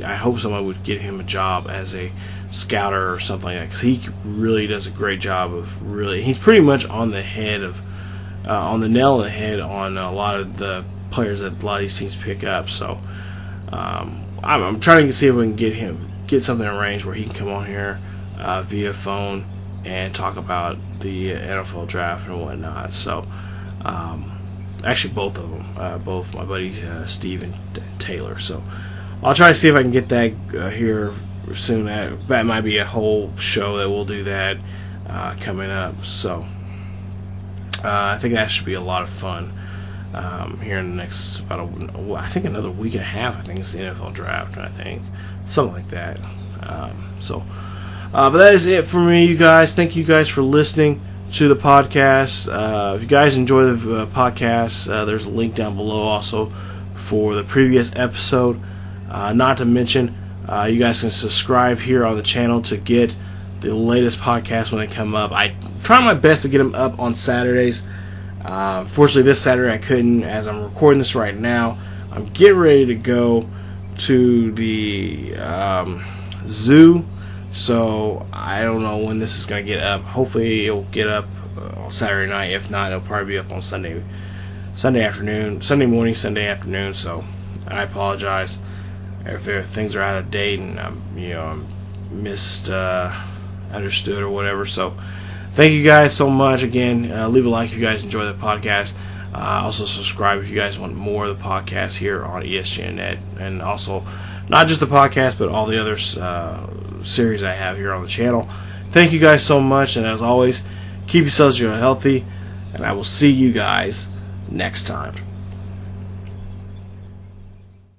I hope somebody would get him a job as a scouter or something like that, because he really does a great job of he's pretty much on the nail on the head on a lot of the players that a lot of these teams pick up. So I'm trying to see if we can get something arranged where he can come on here via phone and talk about the NFL draft and whatnot. So actually both of them, both my buddies Steve and Taylor. So I'll try to see if I can get that here soon. That might be a whole show that we'll do that coming up. So I think that should be a lot of fun here in the next I think another week and a half. I think it's the NFL draft. I think something like that. But that is it for me, you guys. Thank you guys for listening to the podcast. If you guys enjoy the podcast, there's a link down below also for the previous episode. Not to mention, you guys can subscribe here on the channel to get the latest podcasts when they come up. I try my best to get them up on Saturdays. Fortunately, this Saturday I couldn't, as I'm recording this right now. I'm getting ready to go to the zoo, so I don't know when this is going to get up. Hopefully it'll get up on Saturday night. If not, it'll probably be up on Sunday morning, Sunday afternoon. So I apologize if things are out of date and I'm misunderstood or whatever. So thank you guys so much. Again, leave a like if you guys enjoy the podcast. Also subscribe if you guys want more of the podcast here on ESGNet, and also not just the podcast but all the other series I have here on the channel. Thank you guys so much, and as always, keep yourselves healthy, and I will see you guys next time.